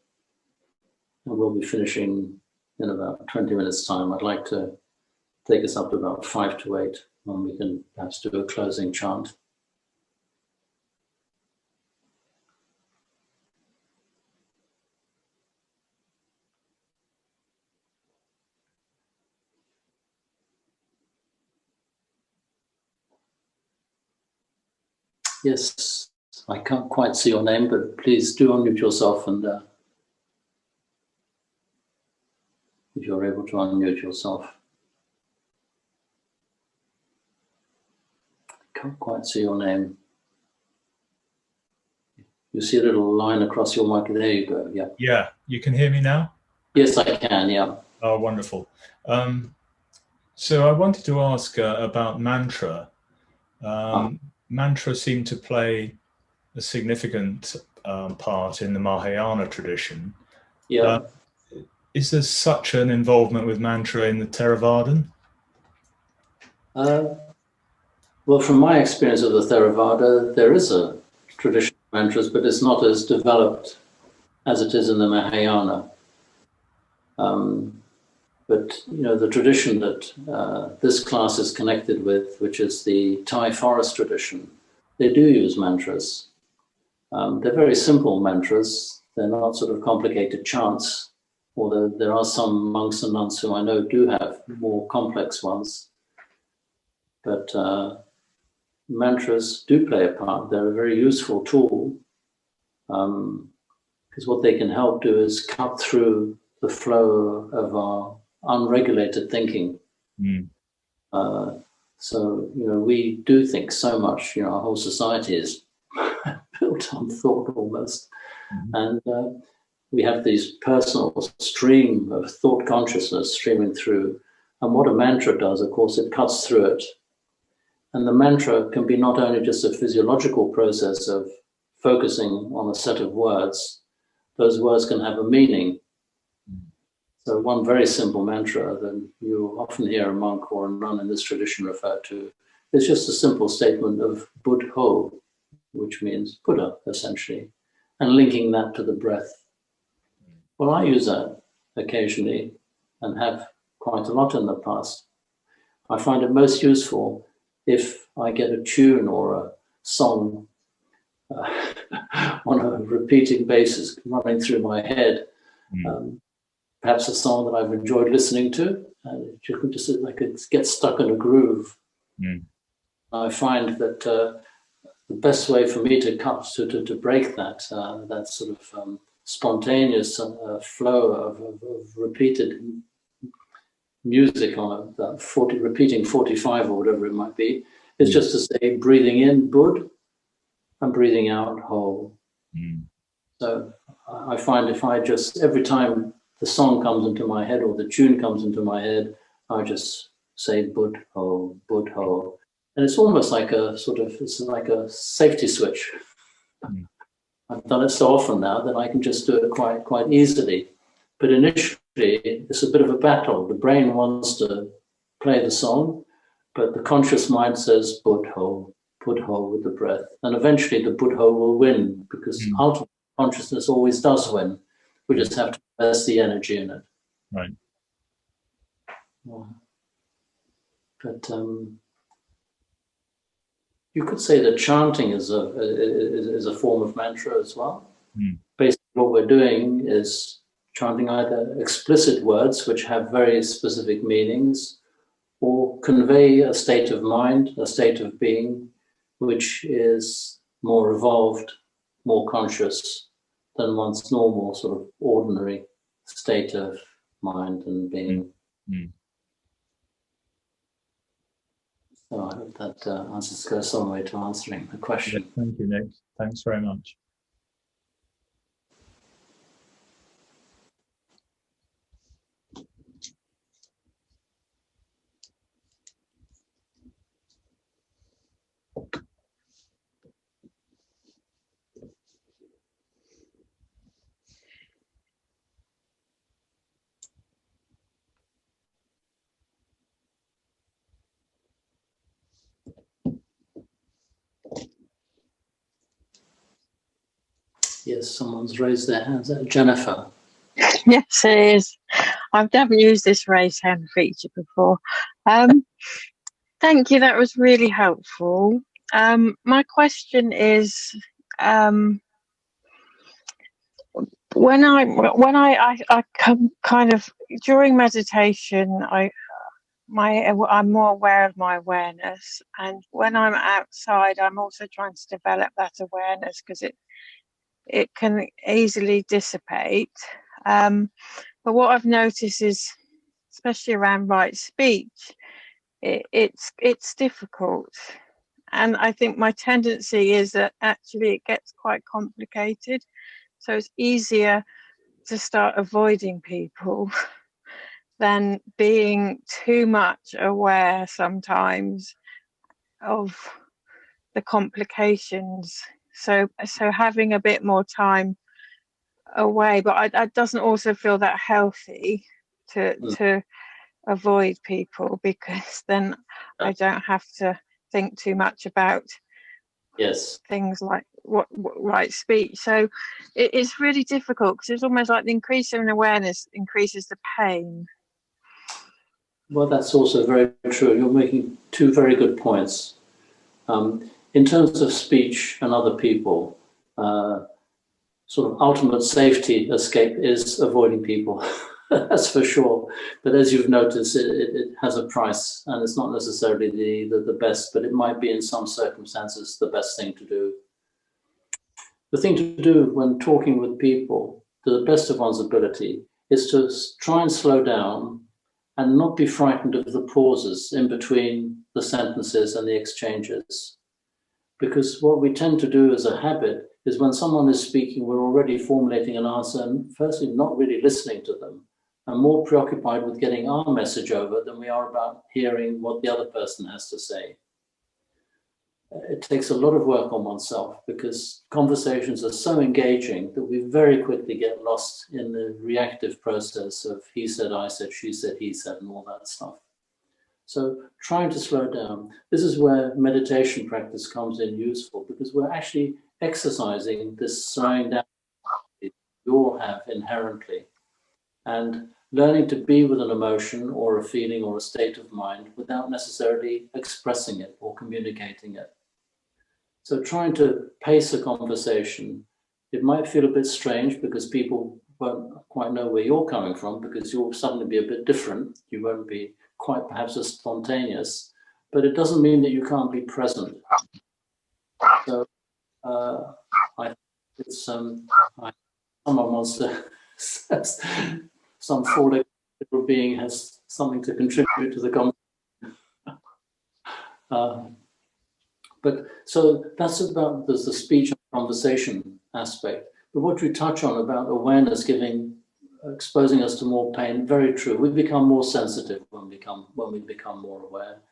[SPEAKER 1] And we'll be finishing in about 20 minutes' time. I'd like to take us up to about 5 to 8, when we can perhaps do a closing chant. Yes, I can't quite see your name, but please do unmute yourself, and if you're able to unmute yourself. Can't quite see your name. You see a little line across your mic. There you go. Yeah.
[SPEAKER 2] Yeah, you can hear me now?
[SPEAKER 1] Yes, I can. Yeah.
[SPEAKER 2] Oh, wonderful. So I wanted to ask about mantra. Mantra seemed to play a significant part in the Mahayana tradition.
[SPEAKER 1] Yeah.
[SPEAKER 2] Is there such an involvement with mantra in the Theravada?
[SPEAKER 1] Well, from my experience of the Theravada, there is a tradition of mantras, but it's not as developed as it is in the Mahayana. But you know, the tradition that this class is connected with, which is the Thai forest tradition, they do use mantras. They're very simple mantras. They're not sort of complicated chants, although there are some monks and nuns who I know do have more complex ones. But mantras do play a part. They're a very useful tool, because what they can help do is cut through the flow of our unregulated thinking. So, you know, we do think so much. You know, our whole society is built on thought almost. And we have these personal stream of thought consciousness streaming through. And what a mantra does, of course, it cuts through it. And the mantra can be not only just a physiological process of focusing on a set of words, those words can have a meaning. So one very simple mantra that you often hear a monk or a nun in this tradition refer to is just a simple statement of Buddho, which means Buddha, essentially, and linking that to the breath. Well, I use that occasionally and have quite a lot in the past. I find it most useful if I get a tune or a song on a repeating basis running through my head. Perhaps a song that I've enjoyed listening to, and you can just like get stuck in a groove. I find that the best way for me to break that that sort of spontaneous flow of repeated music on repeating 45 or whatever it might be, is just to say, breathing in Bud and breathing out Ho. So I find if I just, every time the song comes into my head or the tune comes into my head, I just say Bud Ho, Bud Ho. And it's almost like it's like a safety switch. I've done it so often now that I can just do it quite easily. But initially, it's a bit of a battle. The brain wants to play the song, but the conscious mind says Buddho with the breath. And eventually the Buddho will win, because ultimately consciousness always does win. We just have to invest the energy in it.
[SPEAKER 2] Right.
[SPEAKER 1] But you could say that chanting is a form of mantra as well. Basically, what we're doing is chanting either explicit words, which have very specific meanings, or convey a state of mind, a state of being, which is more evolved, more conscious than one's normal sort of ordinary state of mind and being. So I hope that answers goes some way to answering the question.
[SPEAKER 2] Yeah, thank you, Nick. Thanks very much.
[SPEAKER 1] Yes, someone's raised their hands. Jennifer.
[SPEAKER 3] Yes, it is. I've never used this raise hand feature before. Thank you. That was really helpful. My question is, when I come kind of during meditation, I'm more aware of my awareness, and when I'm outside, I'm also trying to develop that awareness, because it can easily dissipate. But what I've noticed is, especially around right speech, it's difficult. And I think my tendency is that actually it gets quite complicated. So it's easier to start avoiding people than being too much aware sometimes of the complications. So having a bit more time away, but I doesn't also feel that healthy to avoid people, because then I don't have to think too much about things like what right speech. So it's really difficult, because it's almost like the increase in awareness increases the pain.
[SPEAKER 1] Well, that's also very true. You're making two very good points. In terms of speech and other people, sort of ultimate safety escape is avoiding people. That's for sure. But as you've noticed, it has a price, and it's not necessarily the best, but it might be in some circumstances the best thing to do. The thing to do when talking with people, to the best of one's ability, is to try and slow down and not be frightened of the pauses in between the sentences and the exchanges. Because what we tend to do as a habit is when someone is speaking, we're already formulating an answer and firstly not really listening to them, and more preoccupied with getting our message over than we are about hearing what the other person has to say. it takes a lot of work on oneself, because conversations are so engaging that we very quickly get lost in the reactive process of he said, I said, she said, he said, and all that stuff. So trying to slow down. This is where meditation practice comes in useful, because we're actually exercising this slowing down that we all have inherently, and learning to be with an emotion or a feeling or a state of mind without necessarily expressing it or communicating it. So trying to pace a conversation, it might feel a bit strange because people won't quite know where you're coming from, because you'll suddenly be a bit different. You won't be quite perhaps as spontaneous, but it doesn't mean that you can't be present. So I think it's someone wants to some fallen being has something to contribute to the conversation. But so that's about the speech and conversation aspect. But what we touch on about awareness exposing us to more pain, very true. We become more sensitive when we become more aware.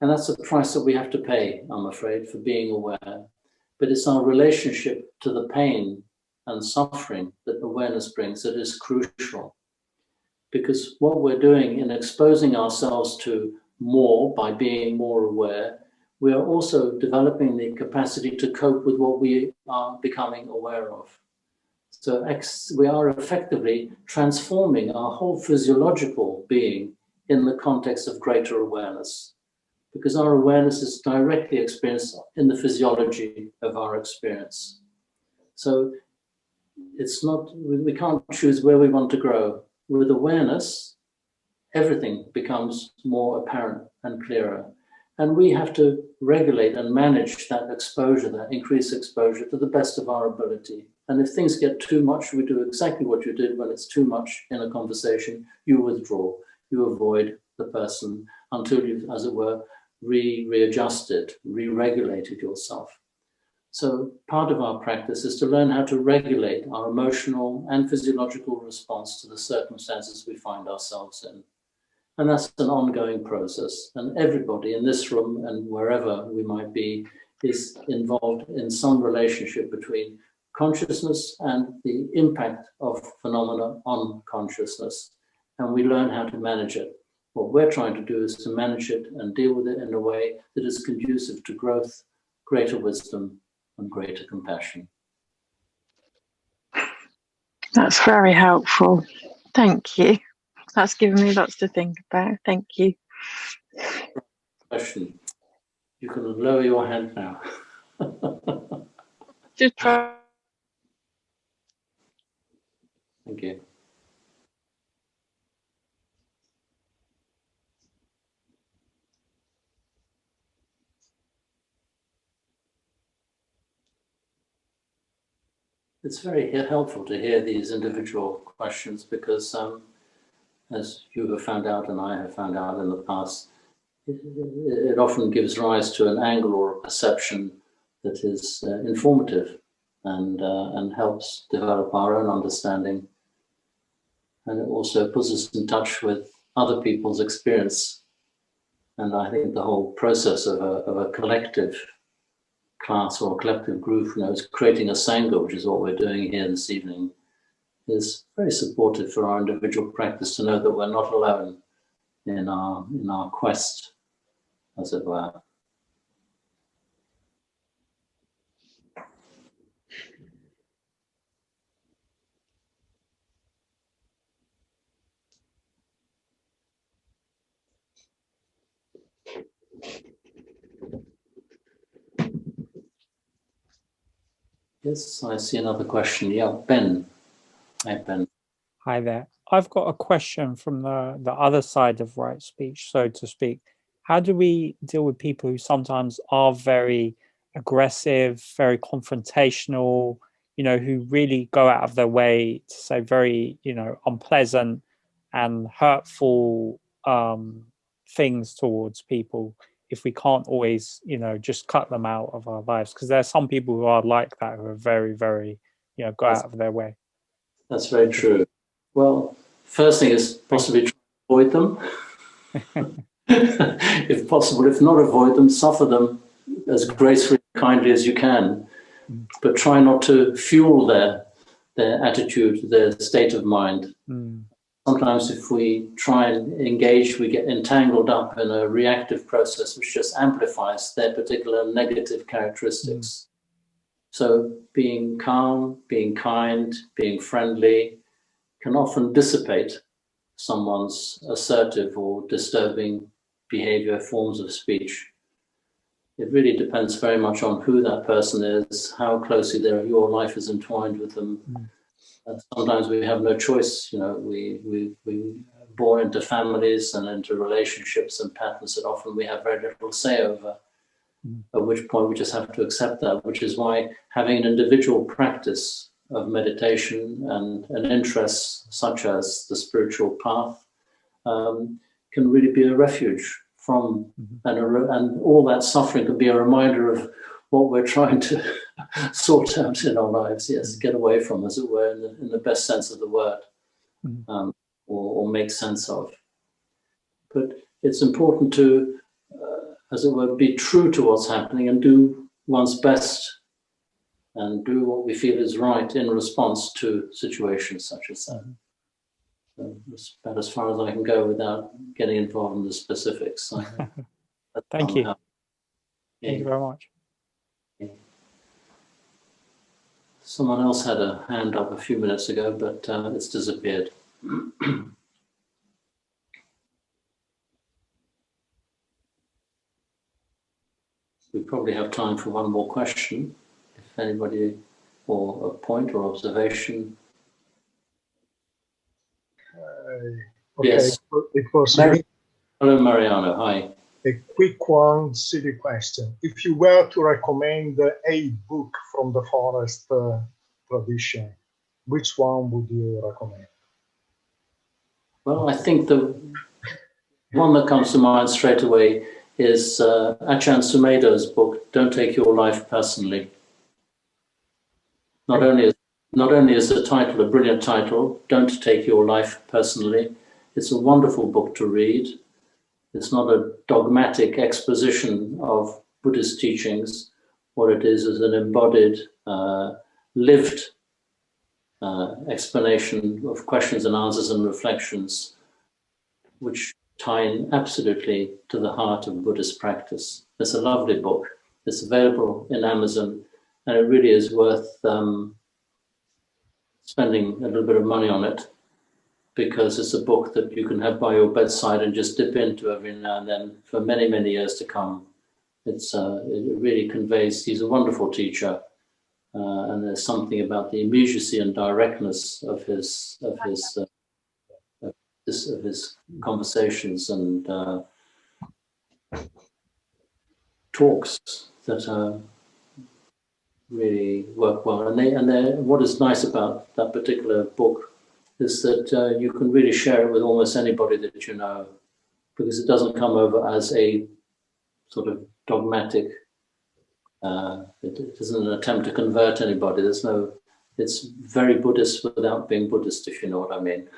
[SPEAKER 1] And that's a price that we have to pay, I'm afraid, for being aware. But it's our relationship to the pain and suffering that awareness brings that is crucial. Because what we're doing in exposing ourselves to more by being more aware, we are also developing the capacity to cope with what we are becoming aware of. So we are effectively transforming our whole physiological being in the context of greater awareness, because our awareness is directly experienced in the physiology of our experience. So it's not, we can't choose where we want to grow. With awareness, everything becomes more apparent and clearer. And we have to regulate and manage that exposure, that increased exposure, to the best of our ability. And if things get too much, we do exactly what you did when it's too much in a conversation. You withdraw, you avoid the person until you've, as it were, readjusted, re-regulated yourself. So part of our practice is to learn how to regulate our emotional and physiological response to the circumstances we find ourselves in. And that's an ongoing process. And everybody in this room and wherever we might be is involved in some relationship between consciousness and the impact of phenomena on consciousness. And we learn how to manage it. What we're trying to do is to manage it and deal with it in a way that is conducive to growth, greater wisdom, and greater compassion.
[SPEAKER 3] That's very helpful. Thank you. That's given me lots to think about. Thank you.
[SPEAKER 1] Question. You can lower your hand now.
[SPEAKER 3] Just try.
[SPEAKER 1] Thank you. It's very helpful to hear these individual questions, because as you have found out and I have found out in the past, it often gives rise to an angle or a perception that is informative and helps develop our own understanding. And it also puts us in touch with other people's experience. And I think the whole process of a collective class or a collective group, creating a Sangha, which is what we're doing here this evening, is very supportive for our individual practice, to know that we're not alone in our quest, as it were. Yes, I see another question. Yeah, Ben. Hi, Ben.
[SPEAKER 4] Hi there. I've got a question from the other side of right speech, so to speak. How do we deal with people who sometimes are very aggressive, very confrontational, who really go out of their way to say very, unpleasant and hurtful things towards people, if we can't always, just cut them out of our lives? Because there are some people who are like that, who are very, very, go out of their way.
[SPEAKER 1] That's very true. Well, first thing is possibly try to avoid them. If possible, if not avoid them, suffer them as gracefully and kindly as you can, but try not to fuel their attitude, their state of mind. Sometimes if we try and engage, we get entangled up in a reactive process which just amplifies their particular negative characteristics. So being calm, being kind, being friendly can often dissipate someone's assertive or disturbing behavior, forms of speech. It really depends very much on who that person is, how closely your life is entwined with them. Sometimes we have no choice, we born into families and into relationships and patterns that often we have very little say over, at which point we just have to accept that, which is why having an individual practice of meditation and an interest such as the spiritual path can really be a refuge from, and all that suffering can be a reminder of what we're trying to sort out in our lives, get away from, as it were, in the best sense of the word, or make sense of. But it's important to, as it were, be true to what's happening and do one's best and do what we feel is right in response to situations such as that. So that's about as far as I can go without getting involved in the specifics.
[SPEAKER 4] Thank you. Thank you very much.
[SPEAKER 1] Someone else had a hand up a few minutes ago, but it's disappeared. We probably have time for one more question, if anybody, or a point or observation.
[SPEAKER 5] Okay,
[SPEAKER 1] yes.
[SPEAKER 5] It was
[SPEAKER 1] Hello, Mariano. Hi.
[SPEAKER 5] a quick one, silly question. If you were to recommend a book from the forest tradition, which one would you recommend?
[SPEAKER 1] Well, I think the one that comes to mind straight away is Ajahn Sumedho's book, Don't Take Your Life Personally. Not only is the title a brilliant title, Don't Take Your Life Personally, it's a wonderful book to read. It's not a dogmatic exposition of Buddhist teachings. What it is an embodied, lived explanation of questions and answers and reflections, which tie in absolutely to the heart of Buddhist practice. It's a lovely book. It's available in Amazon, and it really is worth spending a little bit of money on it, because it's a book that you can have by your bedside and just dip into every now and then for many, many years to come. It really conveys, he's a wonderful teacher, and there's something about the immediacy and directness of his conversations and talks that really work well. And what is nice about that particular book is that you can really share it with almost anybody that you know, because it doesn't come over as a sort of dogmatic, it isn't an attempt to convert anybody. It's very Buddhist without being Buddhist, if you know what I mean.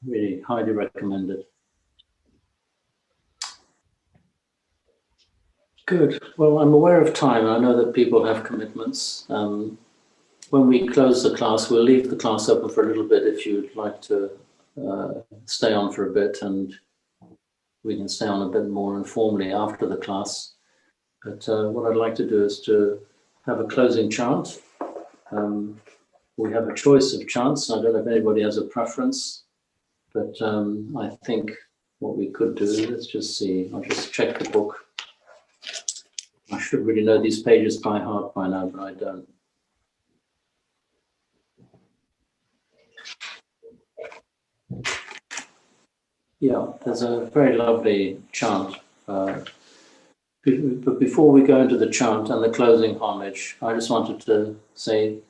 [SPEAKER 1] Really highly recommended. Good. Well, I'm aware of time. I know that people have commitments. When we close the class, we'll leave the class open for a little bit if you'd like to stay on for a bit, and we can stay on a bit more informally after the class. But what I'd like to do is to have a closing chant. We have a choice of chants. I don't know if anybody has a preference, but I think what we could do, let's just see, I'll just check the book. I should really know these pages by heart by now, but I don't. Yeah, there's a very lovely chant. But before we go into the chant and the closing homage, I just wanted to say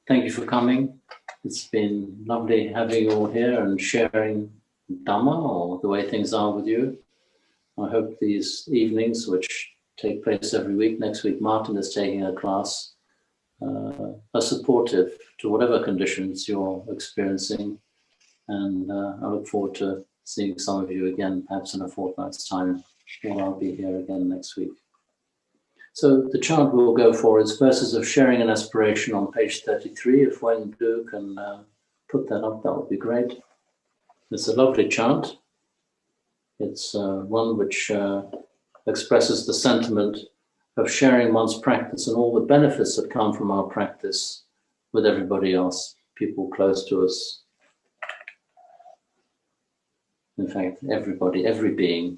[SPEAKER 1] thank you for coming. It's been lovely having you all here and sharing Dhamma, or the way things are with you. I hope these evenings, which take place every week, next week Martin is taking a class, are supportive to whatever conditions you're experiencing. And I look forward to seeing some of you again, perhaps in a fortnight's time. well, I'll be here again next week. So the chant we'll go for is Verses of Sharing and Aspiration on page 33. If Wendy can put that up, that would be great. It's a lovely chant. It's one which expresses the sentiment of sharing one's practice and all the benefits that come from our practice with everybody else, people close to us. In fact, everybody, every being.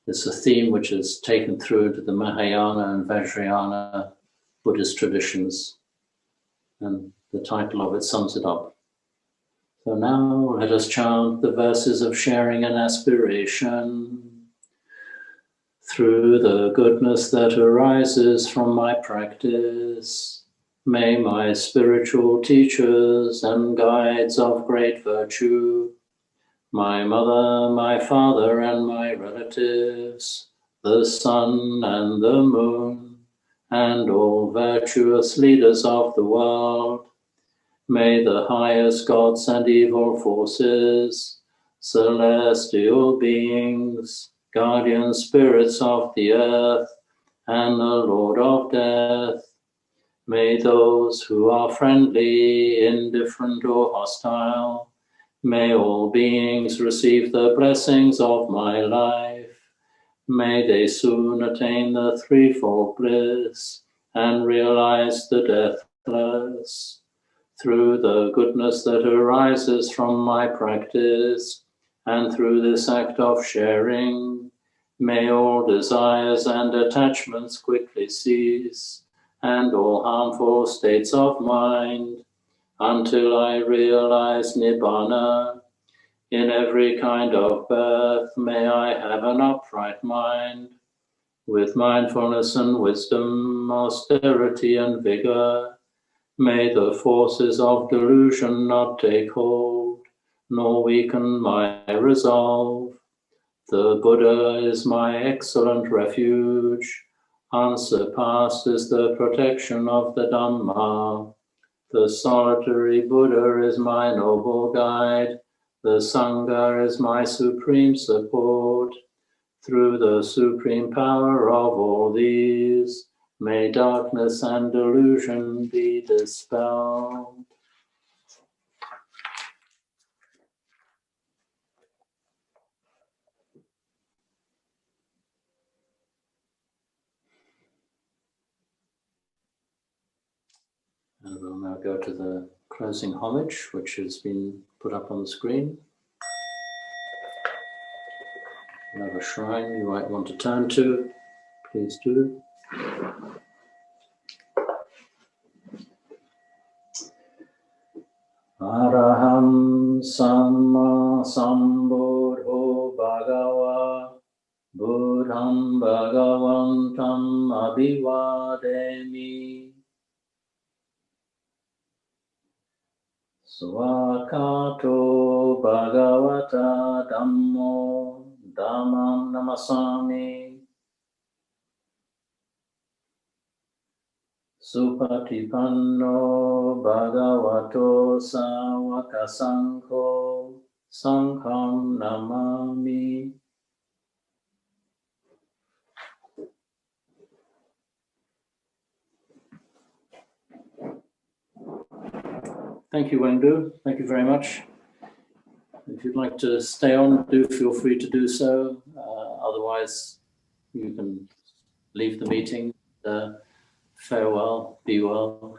[SPEAKER 1] It's a theme which is taken through into the Mahayana and Vajrayana Buddhist traditions, and the title of it sums it up. So now let us chant the verses of sharing and aspiration. Through the goodness that arises from my practice, may my spiritual teachers and guides of great virtue, my mother, my father, and my relatives, the sun and the moon, and all virtuous leaders of the world, may the highest gods and evil forces, celestial beings, guardian spirits of the earth, and the Lord of death, may those who are friendly, indifferent, or hostile, may all beings receive the blessings of my life. May they soon attain the threefold bliss and realize the deathless. Through the goodness that arises from my practice and through this act of sharing, may all desires and attachments quickly cease and all harmful states of mind, until I realize Nibbana. In every kind of birth, may I have an upright mind, with mindfulness and wisdom, austerity and vigor. May the forces of delusion not take hold, nor weaken my resolve. The Buddha is my excellent refuge. Unsurpassed is the protection of the Dhamma. The solitary Buddha is my noble guide. The Sangha is my supreme support. Through the supreme power of all these, may darkness and delusion be dispelled. And we'll now go to the closing homage, which has been put up on the screen. Another shrine you might want to turn to, please do. Araham Samma Sambuddho Bhagava Buddham Bhagavantam Abhivademi Swakato Bhagavata Dhammo Dhammam Namasami Supatipanno Bhagavato Sāvaka Saṅkho Sangham Namami. Thank you, Wendy. Thank you very much. If you'd like to stay on, do feel free to do so. Otherwise, you can leave the meeting. Farewell. Be well.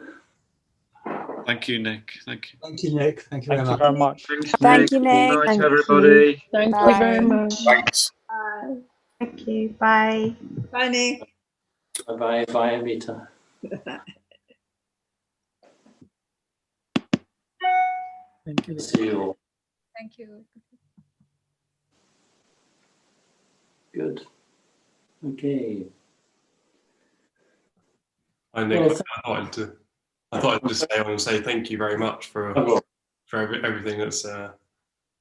[SPEAKER 6] Thank you, Nick. Thank you.
[SPEAKER 5] Thank you, Nick. Thank you
[SPEAKER 4] Thank
[SPEAKER 5] very
[SPEAKER 4] you
[SPEAKER 5] much.
[SPEAKER 4] very much.
[SPEAKER 7] Thank you, Nick.
[SPEAKER 6] Good night,
[SPEAKER 3] Thank
[SPEAKER 6] everybody.
[SPEAKER 7] Thank
[SPEAKER 3] Bye.
[SPEAKER 7] you very much.
[SPEAKER 6] Thanks.
[SPEAKER 7] Thank you. Bye.
[SPEAKER 8] Bye, Nick.
[SPEAKER 1] Bye-bye. Bye, Amita.
[SPEAKER 4] Thank you.
[SPEAKER 1] See you all.
[SPEAKER 8] Thank you.
[SPEAKER 1] Good. Okay.
[SPEAKER 9] I Nick,
[SPEAKER 1] Well,
[SPEAKER 9] I thought I'd just stay on and say thank you very much for everything that's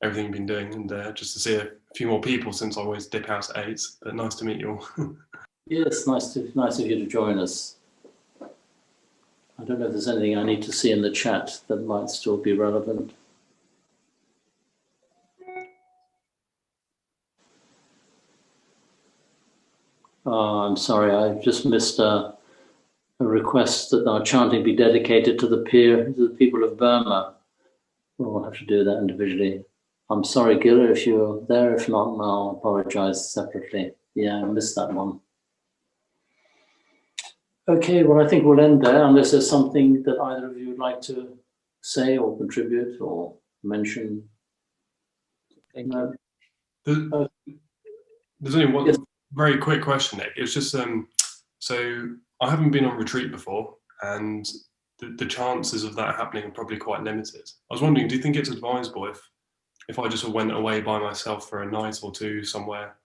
[SPEAKER 9] everything you've been doing, and just to see a few more people since I always dip out at 8. But nice to meet you all.
[SPEAKER 1] Yes, nice of you to join us. I don't know if there's anything I need to see in the chat that might still be relevant. I'm sorry, I just missed a request that our chanting be dedicated to the people of Burma. We'll have to do that individually. I'm sorry, Gila, if you're there. If not, I'll apologize separately. Yeah, I missed that one. Okay, well, I think we'll end there unless there's something that either of you would like to say or contribute or mention.
[SPEAKER 4] Thank you.
[SPEAKER 9] There's only one very quick question, Nick. It's just, so I haven't been on retreat before, and the chances of that happening are probably quite limited. I was wondering, do you think it's advisable if I just went away by myself for a night or two somewhere?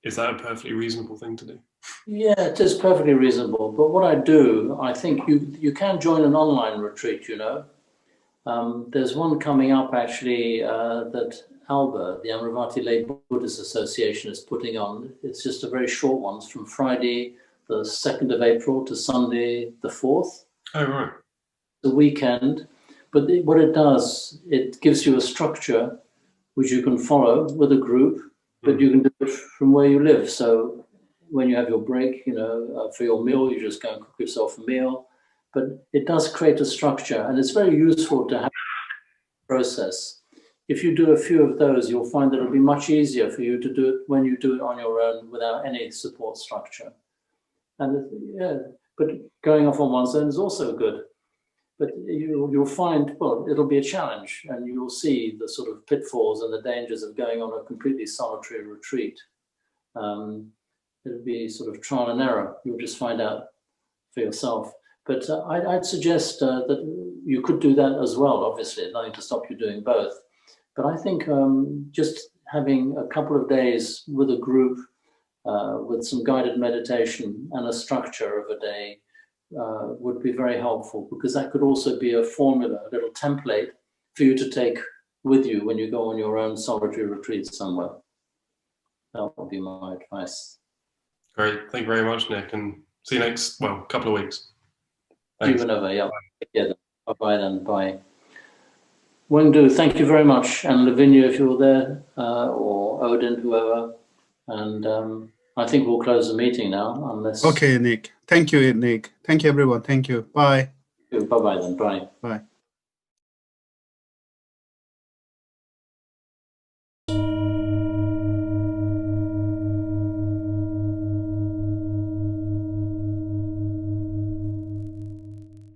[SPEAKER 9] Is that a perfectly reasonable thing to do?
[SPEAKER 1] Yeah, it is perfectly reasonable. But what I do, I think you can join an online retreat, you know. There's one coming up actually that Alba, the Amaravati Lay Buddhist Association, is putting on. It's just a very short one. It's from Friday, the 2nd of April to Sunday, the 4th.
[SPEAKER 9] Oh, right.
[SPEAKER 1] The weekend. But what it does, it gives you a structure which you can follow with a group, but you can do it from where you live. So when you have your break, you know, for your meal, you just go and cook yourself a meal. But it does create a structure, and it's very useful to have a process. If you do a few of those, you'll find that it'll be much easier for you to do it when you do it on your own without any support structure. And yeah, but going off on one's own is also good. But you'll find, well, it'll be a challenge, and you'll see the sort of pitfalls and the dangers of going on a completely solitary retreat. It'll be sort of trial and error. You'll just find out for yourself. But I'd suggest that you could do that as well, obviously, nothing to stop you doing both. But I think just having a couple of days with a group, with some guided meditation and a structure of a day would be very helpful, because that could also be a formula, a little template for you to take with you when you go on your own solitary retreat somewhere. That would be my advice.
[SPEAKER 9] Great. Thank you very much, Nick, and see you next, well, couple of weeks.
[SPEAKER 1] See you whenever, yeah. Yeah. Bye-bye then, bye. Wendy, thank you very much. And Lavinia, if you're there, or Odin, whoever. And I think we'll close the meeting now, unless...
[SPEAKER 10] Okay, Nick. Thank you, Nick. Thank you, everyone. Thank you. Bye.
[SPEAKER 1] Bye-bye then, bye.
[SPEAKER 10] Bye.